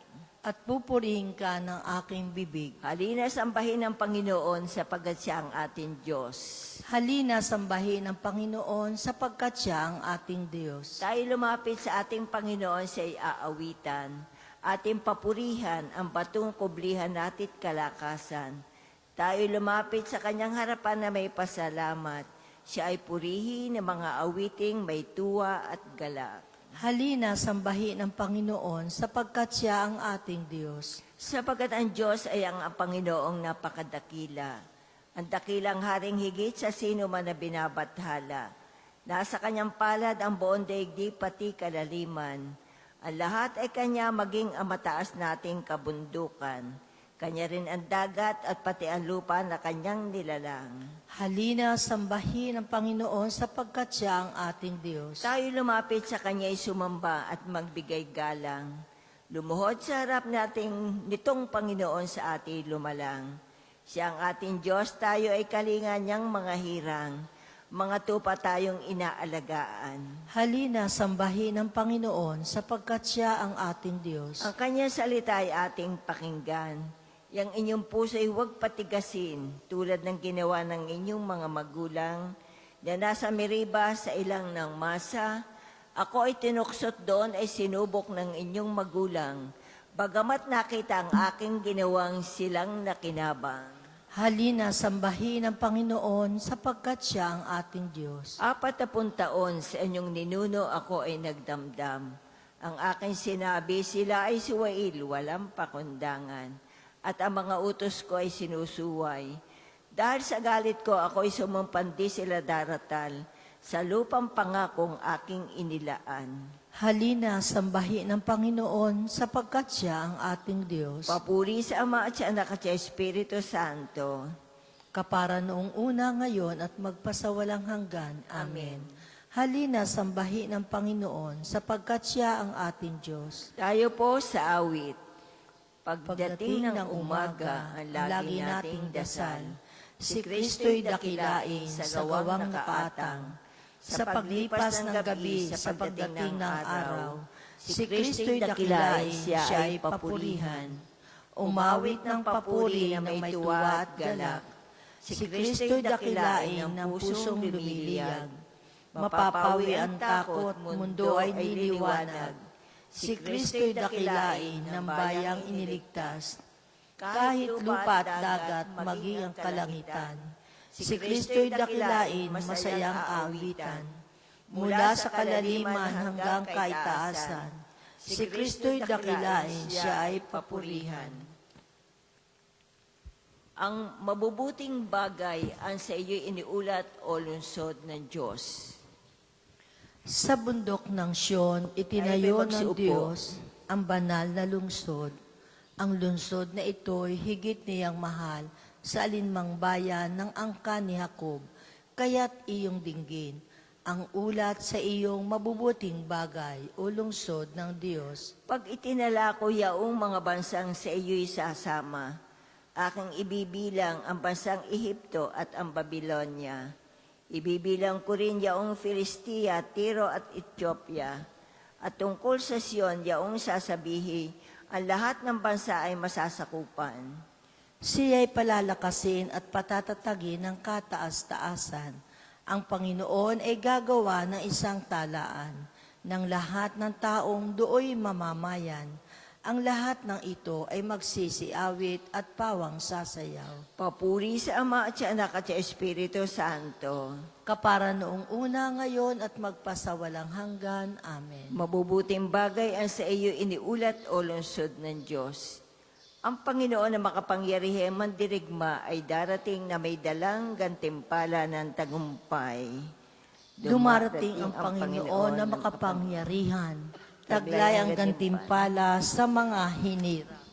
At pupurihin ka ng aking bibig. Halina sambahin ng Panginoon sapagkat siya ang ating Diyos. Halina sambahin ng Panginoon sapagkat siya ang ating Diyos. Tayo lumapit sa ating Panginoon sa iaawitan. Ating papurihan ang batong kublihan natit kalakasan. Tayo lumapit sa kanyang harapan na may pasalamat. Siya ay purihin ng mga awiting may tuwa at galak. Halina sambahin ng Panginoon sapagkat siya ang ating Diyos. Sapagkat ang Diyos ay ang Panginoong napakadakila. Ang dakilang haring higit sa sino man na binabathala. Nasa kanyang palad ang buong daigdig pati kalaliman. Ang lahat ay kanya maging ang mataas nating kabundukan. Kanya rin ang dagat at pati ang lupa na kanyang nilalang. Halina sambahin ng Panginoon sapagkat siya ang ating Diyos. Tayo lumapit sa kanya'y sumamba at magbigay galang. Lumuhod sa harap nating nitong Panginoon sa ating lumalang. Siya ang ating Diyos, tayo ay kalinga niyang mga hirang. Mga tupa tayong inaalagaan. Halina sambahin ng Panginoon sapagkat siya ang ating Diyos. Ang kanyang salita ay ating pakinggan. Yang inyong puso'y huwag patigasin, tulad ng ginawa ng inyong mga magulang, na nasa Meriba sa ilang ng masa. Ako ay tinuksot doon ay sinubok ng inyong magulang, bagamat nakita ang aking ginawang silang nakinabang. Halina sambahin ng Panginoon sapagkat siya ang ating Diyos. 40 taon sa inyong ninuno ako ay nagdamdam. Ang aking sinabi, sila ay suwail, walang pakundangan. At ang mga utos ko ay sinusuway. Dahil sa galit ko, ako ay sumumpandi sila daratal sa lupang pangakong aking inilaan. Halina sambahin ng Panginoon sapagkat siya ang ating Diyos. Papuri sa Ama at sa Anak at sa Espiritu Santo. Kapara noong una, ngayon at magpasawalang hanggan. Amen. Halina sambahin ng Panginoon sapagkat siya ang ating Diyos. Tayo po sa awit. Pagdating ng umaga, ang lagi nating dasal, si Kristo'y dakilain sa gawang nakaatang. Sa paglipas ng gabi, sa pagdating ng araw, si Kristo'y dakilain, siya ay papurihan. Umawit ng papuri na may tuwa at galak. Si Kristo'y dakilain ng pusong lumiliyag. Mapapawi ang takot, mundo ay niliwanag. Si Kristo'y dakilain ng bayang iniligtas. Kahit lupa at dagat, maging ang kalangitan. Si Kristo'y dakilain, masayang awitan. Mula sa kalaliman hanggang kaitaasan. Si Kristo'y dakilain, siya ay papurihan. Ang mabubuting bagay ang sa iyo'y iniulat o lunsod ng Diyos. Sa bundok ng Siyon, itinayo Ay, may ng magsiupo. Diyos ang banal na lungsod. Ang lungsod na ito'y higit niyang mahal sa alinmang bayan ng angka ni Jacob, kaya't iyong dinggin ang ulat sa iyong mabubuting bagay o lungsod ng Diyos. Pag itinala ko yaong mga bansang sa iyo'y sasama, aking ibibilang ang bansang Ehipto at ang Babilonya. Ibibilang ko rin yaong Filistia, Tiro at Ethiopia. At tungkol sa Sion, yaong sasabihi, ang lahat ng bansa ay masasakupan. Siya'y palalakasin at patatatagin ng kataas-taasan. Ang Panginoon ay gagawa ng isang talaan ng lahat ng taong dooy mamamayan. Ang lahat ng ito ay magsisiawit at pawang sasayaw. Papuri sa Ama at sa Anak at sa Espiritu Santo. Kapara noong una, ngayon at magpasawalang hanggan. Amen. Mabubuting bagay ang sa iyo iniulat o lungsod ng Diyos. Ang Panginoon na makapangyarihan mandirigma ay darating na may dalang gantimpala ng tagumpay. Dumarating ang Panginoon na makapangyarihan, taglay ang gantimpala sa mga hinirang.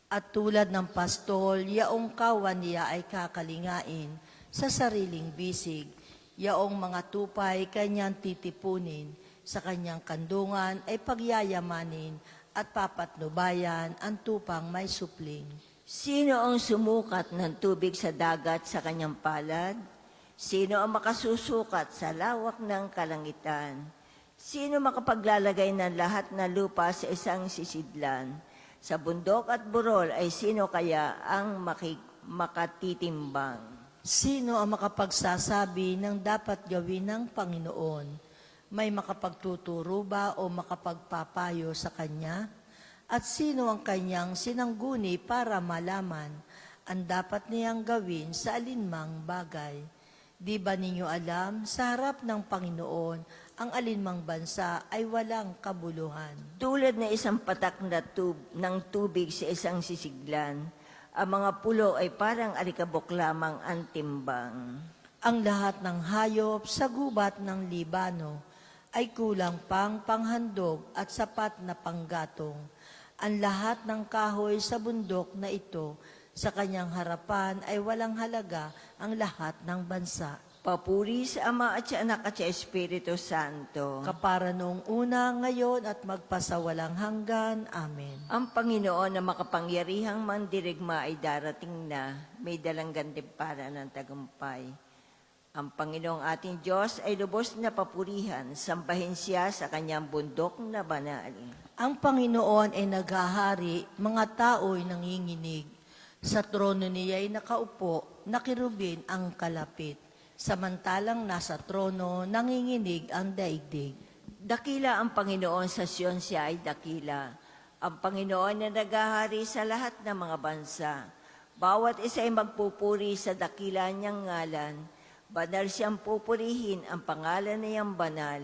At tulad ng pastol, yaong kawan niya ay kakalingain sa sariling bisig, yaong mga tupay kanyang titipunin, sa kanyang kandungan ay pagyayamanin at papatnubayan ang tupang may supling. Sino ang sumukat ng tubig sa dagat sa kanyang palad? Sino ang makasusukat sa lawak ng kalangitan? Sino makapaglalagay ng lahat ng lupa sa isang sisidlan? Sa bundok at burol ay sino kaya ang makatitimbang? Sino ang makapagsasabi ng dapat gawin ng Panginoon? May makapagtuturo ba o makapagpapayo sa Kanya? At sino ang Kanyang sinangguni para malaman ang dapat niyang gawin sa alinmang bagay? Di ba ninyo alam, sa harap ng Panginoon, ang alinmang bansa ay walang kabuluhan? Tulad na isang patak na ng tubig sa isang sisiglan, ang mga pulo ay parang alikabok lamang ang timbang. Ang lahat ng hayop sa gubat ng Libano ay kulang pang panghandog at sapat na panggatong. Ang lahat ng kahoy sa bundok na ito, sa kanyang harapan ay walang halaga ang lahat ng bansa. Papuri sa Ama at sa Anak at sa Espiritu Santo. Kapara noong una, ngayon at magpasawalang hanggan. Amen. Ang Panginoon na makapangyarihang mandirigma ay darating na, may dalang gantimpala ng tagumpay. Ang Panginoong ating Diyos ay lubos na papurihan, sambahin siya sa kanyang bundok na banal. Ang Panginoon ay naghahari, mga tao'y nanginginig. Sa trono niya'y nakaupo, na kirubin ang kalapit. Samantalang nasa trono, nanginginig ang daigdig. Dakila ang Panginoon sa Sion, siya ay dakila. Ang Panginoon na naghahari sa lahat ng mga bansa. Bawat isa ay magpupuri sa dakila niyang ngalan. Banal siyang pupurihin ang pangalan niyang banal.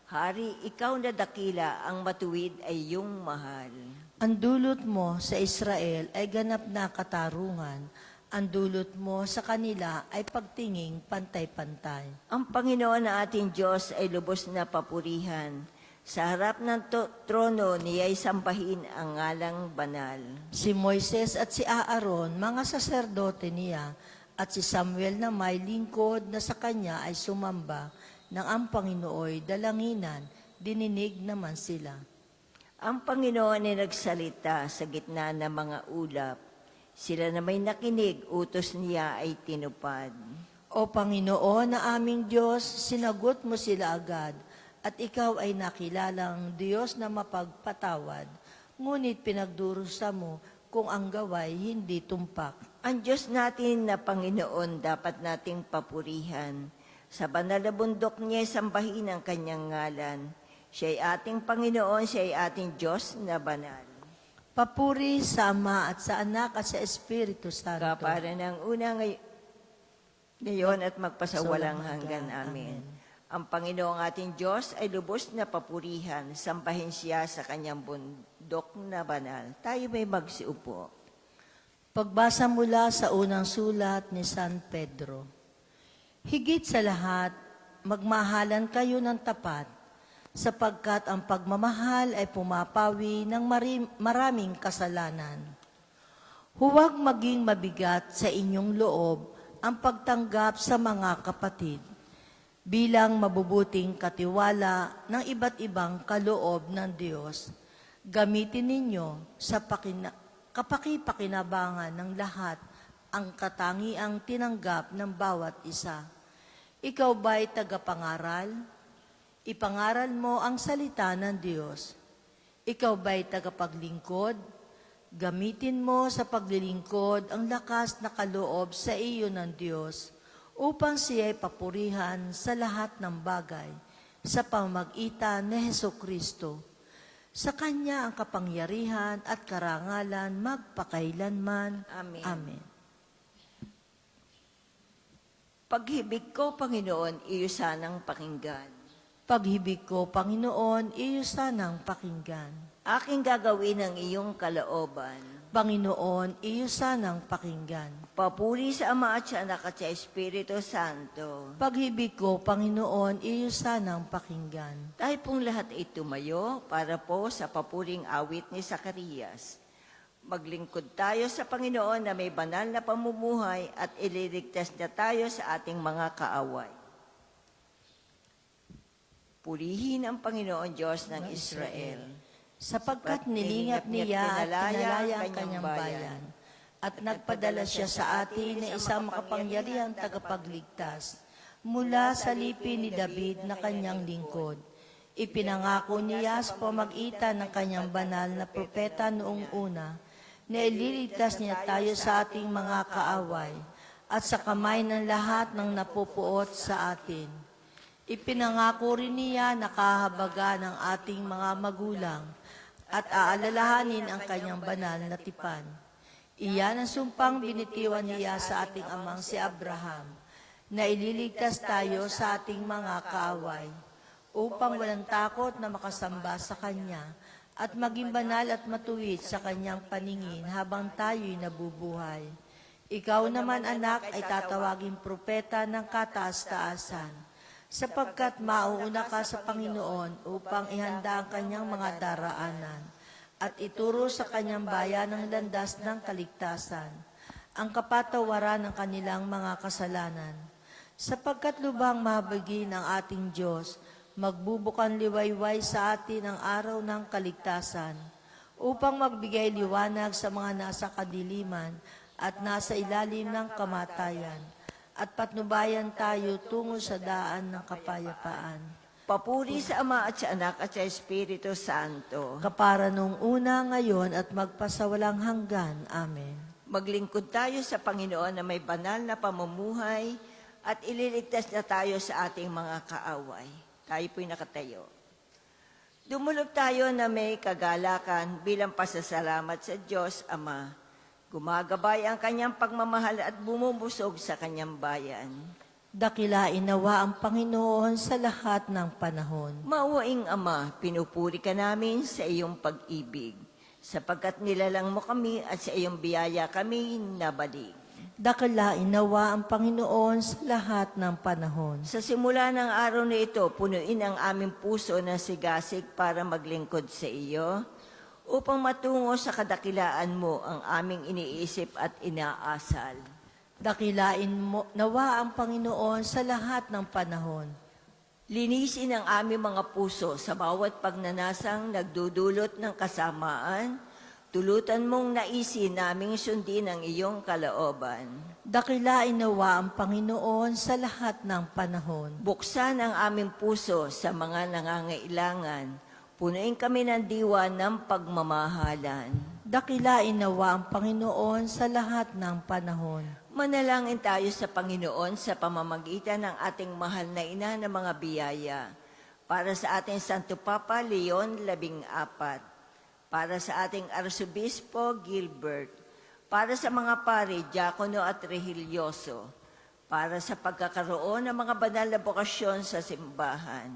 Hari, ikaw na dakila, ang matuwid ay iyong mahal. Ang dulot mo sa Israel ay ganap na katarungan. Ang dulot mo sa kanila ay pagtinging pantay-pantay. Ang Panginoon na ating Diyos ay lubos na papurihan. Sa harap ng trono niya'y sampahin ang ngalang banal. Si Moises at si Aaron, mga saserdote niya, at si Samuel na may lingkod na sa kanya ay sumamba, nang ang Panginooy dalanginan, dininig naman sila. Ang Panginoon ay nagsalita sa gitna ng mga ulap. Sila na may nakinig, utos niya ay tinupad. O Panginoon na aming Diyos, sinagot mo sila agad, at ikaw ay nakilalang Diyos na mapagpatawad. Ngunit pinagdurusa mo kung ang gaway hindi tumpak. Ang Diyos natin na Panginoon dapat nating papurihan. Sa banal na bundok niya sambahin ang kanyang ngalan. Siya ay ating Panginoon, siya ay ating Diyos na banal. Papuri sa Ama at sa Anak at sa Espiritu Santo. Kapara ng una ngayon at magpasawalang hanggan. Amen. Ang Panginoong ating Diyos ay lubos na papurihan. Sambahin siya sa kanyang bundok na banal. Tayo may magsiupo. Pagbasa mula sa unang sulat ni San Pedro. Higit sa lahat, magmahalan kayo ng tapat, sapagkat ang pagmamahal ay pumapawi ng maraming kasalanan. Huwag maging mabigat sa inyong loob ang pagtanggap sa mga kapatid, bilang mabubuting katiwala ng iba't ibang kaloob ng Diyos. Gamitin ninyo sa kapaki-pakinabangan ng lahat ang katangiang tinanggap ng bawat isa. Ikaw ba'y tagapangaral? Ipangaral mo ang salita ng Diyos. Ikaw ba'y tagapaglingkod? Gamitin mo sa paglilingkod ang lakas na kaloob sa iyo ng Diyos upang siya'y papurihan sa lahat ng bagay sa pamagitan ni Hesukristo. Sa Kanya ang kapangyarihan at karangalan magpakailanman. Amen. Amen. Paghibig ko, Panginoon, iyo sanang pakinggan. Paghibig ko, Panginoon, iyo sanang pakinggan. Aking gagawin ang iyong kalooban. Panginoon, iyo sanang pakinggan. Papuri sa Ama at sa Anak at sa Espiritu Santo. Paghibig ko, Panginoon, iyo sanang pakinggan. Tayo pong lahat ay tumayo para po sa papuring awit ni Zacarias. Maglingkod tayo sa Panginoon na may banal na pamumuhay at ililigtas niya tayo sa ating mga kaaway. Purihin ang Panginoon Diyos ng Israel. Sapagkat nilingap niya at pinalaya ang kanyang bayan, at nagpadala siya sa atin ng isang makapangyarihang tagapagligtas mula sa lipi ni David na kanyang lingkod. Ipinangako niya sa pamagitan ng kanyang banal na propeta noong una na ililigtas niya tayo sa ating mga kaaway at sa kamay ng lahat ng napupuot sa atin. Ipinangako rin niya na kahabaga ng ating mga magulang at aalalahanin ang kanyang banal na tipan. Iyan ang sumpang binitiwan niya sa ating amang si Abraham, na ililigtas tayo sa ating mga kaaway, upang walang takot na makasamba sa Kanya at maging banal at matuwid sa Kanyang paningin habang tayo'y nabubuhay. Ikaw naman, anak, ay tatawaging propeta ng kataas-taasan, sapagkat mauuna ka sa Panginoon upang ihanda ang kanyang mga daraanan at ituro sa kanyang bayan ang landas ng kaligtasan, ang kapatawaran ng kanilang mga kasalanan. Sapagkat lubhang mahabagi ng ating Diyos, magbubukan liwayway sa atin ang araw ng kaligtasan, upang magbigay liwanag sa mga nasa kadiliman at nasa ilalim ng kamatayan, at patnubayan tayo tungo sa daan ng kapayapaan. Papuri sa Ama at sa Anak at sa Espiritu Santo. Kapara nung una, ngayon, at magpasawalang hanggan. Amen. Maglingkod tayo sa Panginoon na may banal na pamumuhay at ililigtas na tayo sa ating mga kaaway. Tayo po'y nakatayo. Dumulog tayo na may kagalakan bilang pasasalamat sa Diyos Ama. Gumagabay ang kanyang pagmamahal at bumubusog sa kanyang bayan. Dakilain nawa ang Panginoon sa lahat ng panahon. Mauwaing Ama, pinupuri ka namin sa iyong pag-ibig, sapagkat nilalang mo kami at sa iyong biyaya kami nabalik. Dakilain nawa ang Panginoon sa lahat ng panahon. Sa simula ng araw na ito, punuin ang aming puso ng sigasig para maglingkod sa iyo, upang matungo sa kadakilaan mo ang aming iniisip at inaasal. Dakilain mo nawa ang Panginoon sa lahat ng panahon. Linisin ang aming mga puso sa bawat pagnanasang nagdudulot ng kasamaan. Tulutan mong naisin naming sundin ang iyong kalooban. Dakilain nawa ang Panginoon sa lahat ng panahon. Buksan ang aming puso sa mga nangangailangan. Punuin kami ng diwa ng pagmamahalan. Dakilain nawa ang Panginoon sa lahat ng panahon. Manalangin tayo sa Panginoon sa pamamagitan ng ating mahal na ina ng mga biyaya. Para sa ating Santo Papa Leon 14. Para sa ating Arsobispo Gilbert. Para sa mga pari, diakono at rehilyoso. Para sa pagkakaroon ng mga banal na bokasyon sa simbahan.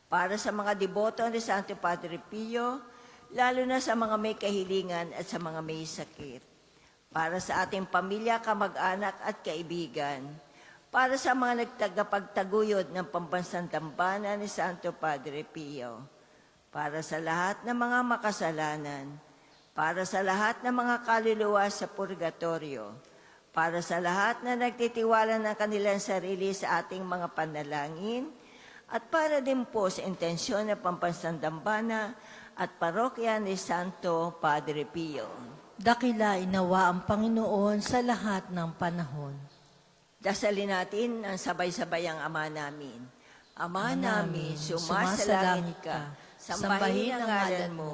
Para sa mga deboto ni Santo Padre Pio, lalo na sa mga may kahilingan at sa mga may sakit. Para sa ating pamilya, kamag-anak at kaibigan. Para sa mga nagtagapagtaguyod ng pambansang dambana ni Santo Padre Pio. Para sa lahat ng mga makasalanan. Para sa lahat ng mga kaluluwa sa purgatorio. Para sa lahat na nagtitiwala ng kanilang sarili sa ating mga panalangin. At para din po sa intensyon ng pambansang dambana at parokya ni Santo Padre Pio. Dakilain nawa ang Panginoon sa lahat ng panahon. Dasalin natin ang sabay-sabay ang Ama namin. Ama namin, sumasalangit ka. Sambahin ang ngalan mo.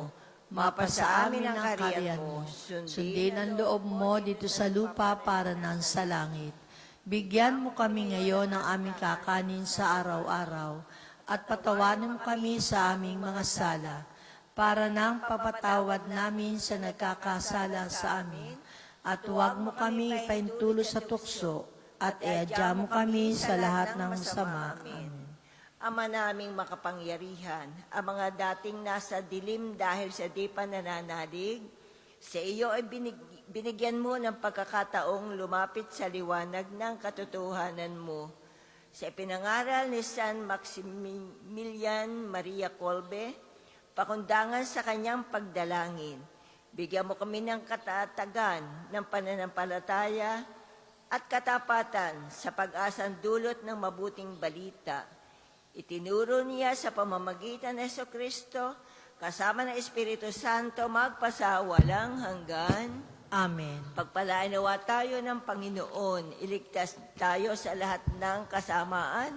Mapasa amin ang kaharian mo. Sundin ang loob mo dito sa lupa para nang sa langit. Bigyan mo kami ngayon ng aming kakanin sa araw-araw at patawanin mo kami sa aming mga sala para nang papatawad namin sa nagkakasala sa amin. At huwag mo kami ipahintulo sa tukso at iadya mo kami sa lahat ng sama. Amen. Ama naming makapangyarihan, ang mga dating nasa dilim dahil sa di pa nananalig, sa iyo ay binigyan mo ng pagkakataong lumapit sa liwanag ng katotohanan mo. Sa pinangaral ni San Maximilian Maria Kolbe, pakundangan sa kanyang pagdalangin, bigyan mo kami ng katatagan ng pananampalataya at katapatan sa pag-asang dulot ng mabuting balita. Itinuro niya sa pamamagitan ng Jesucristo, kasama ng Espiritu Santo, magpasawalang hanggan. Amen. Pagpalain nawa tayo ng Panginoon, iligtas tayo sa lahat ng kasamaan,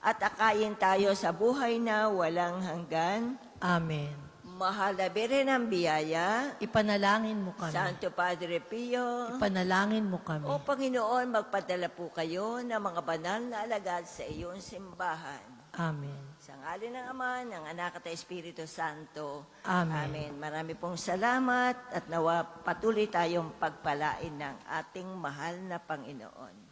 at akayin tayo sa buhay na walang hanggan. Amen. Mahal na Birhen ng Biyaya, Ipanalangin mo kami. Santo Padre Pio, Ipanalangin mo kami. o Panginoon, magpadala po kayo ng mga banal na alagad sa iyong simbahan. Amen. Sa ngalan ng Ama, ng Anak at ng Espiritu Santo. Amen. Marami pong salamat at nawa patuloy tayong pagpalain ng ating mahal na Panginoon.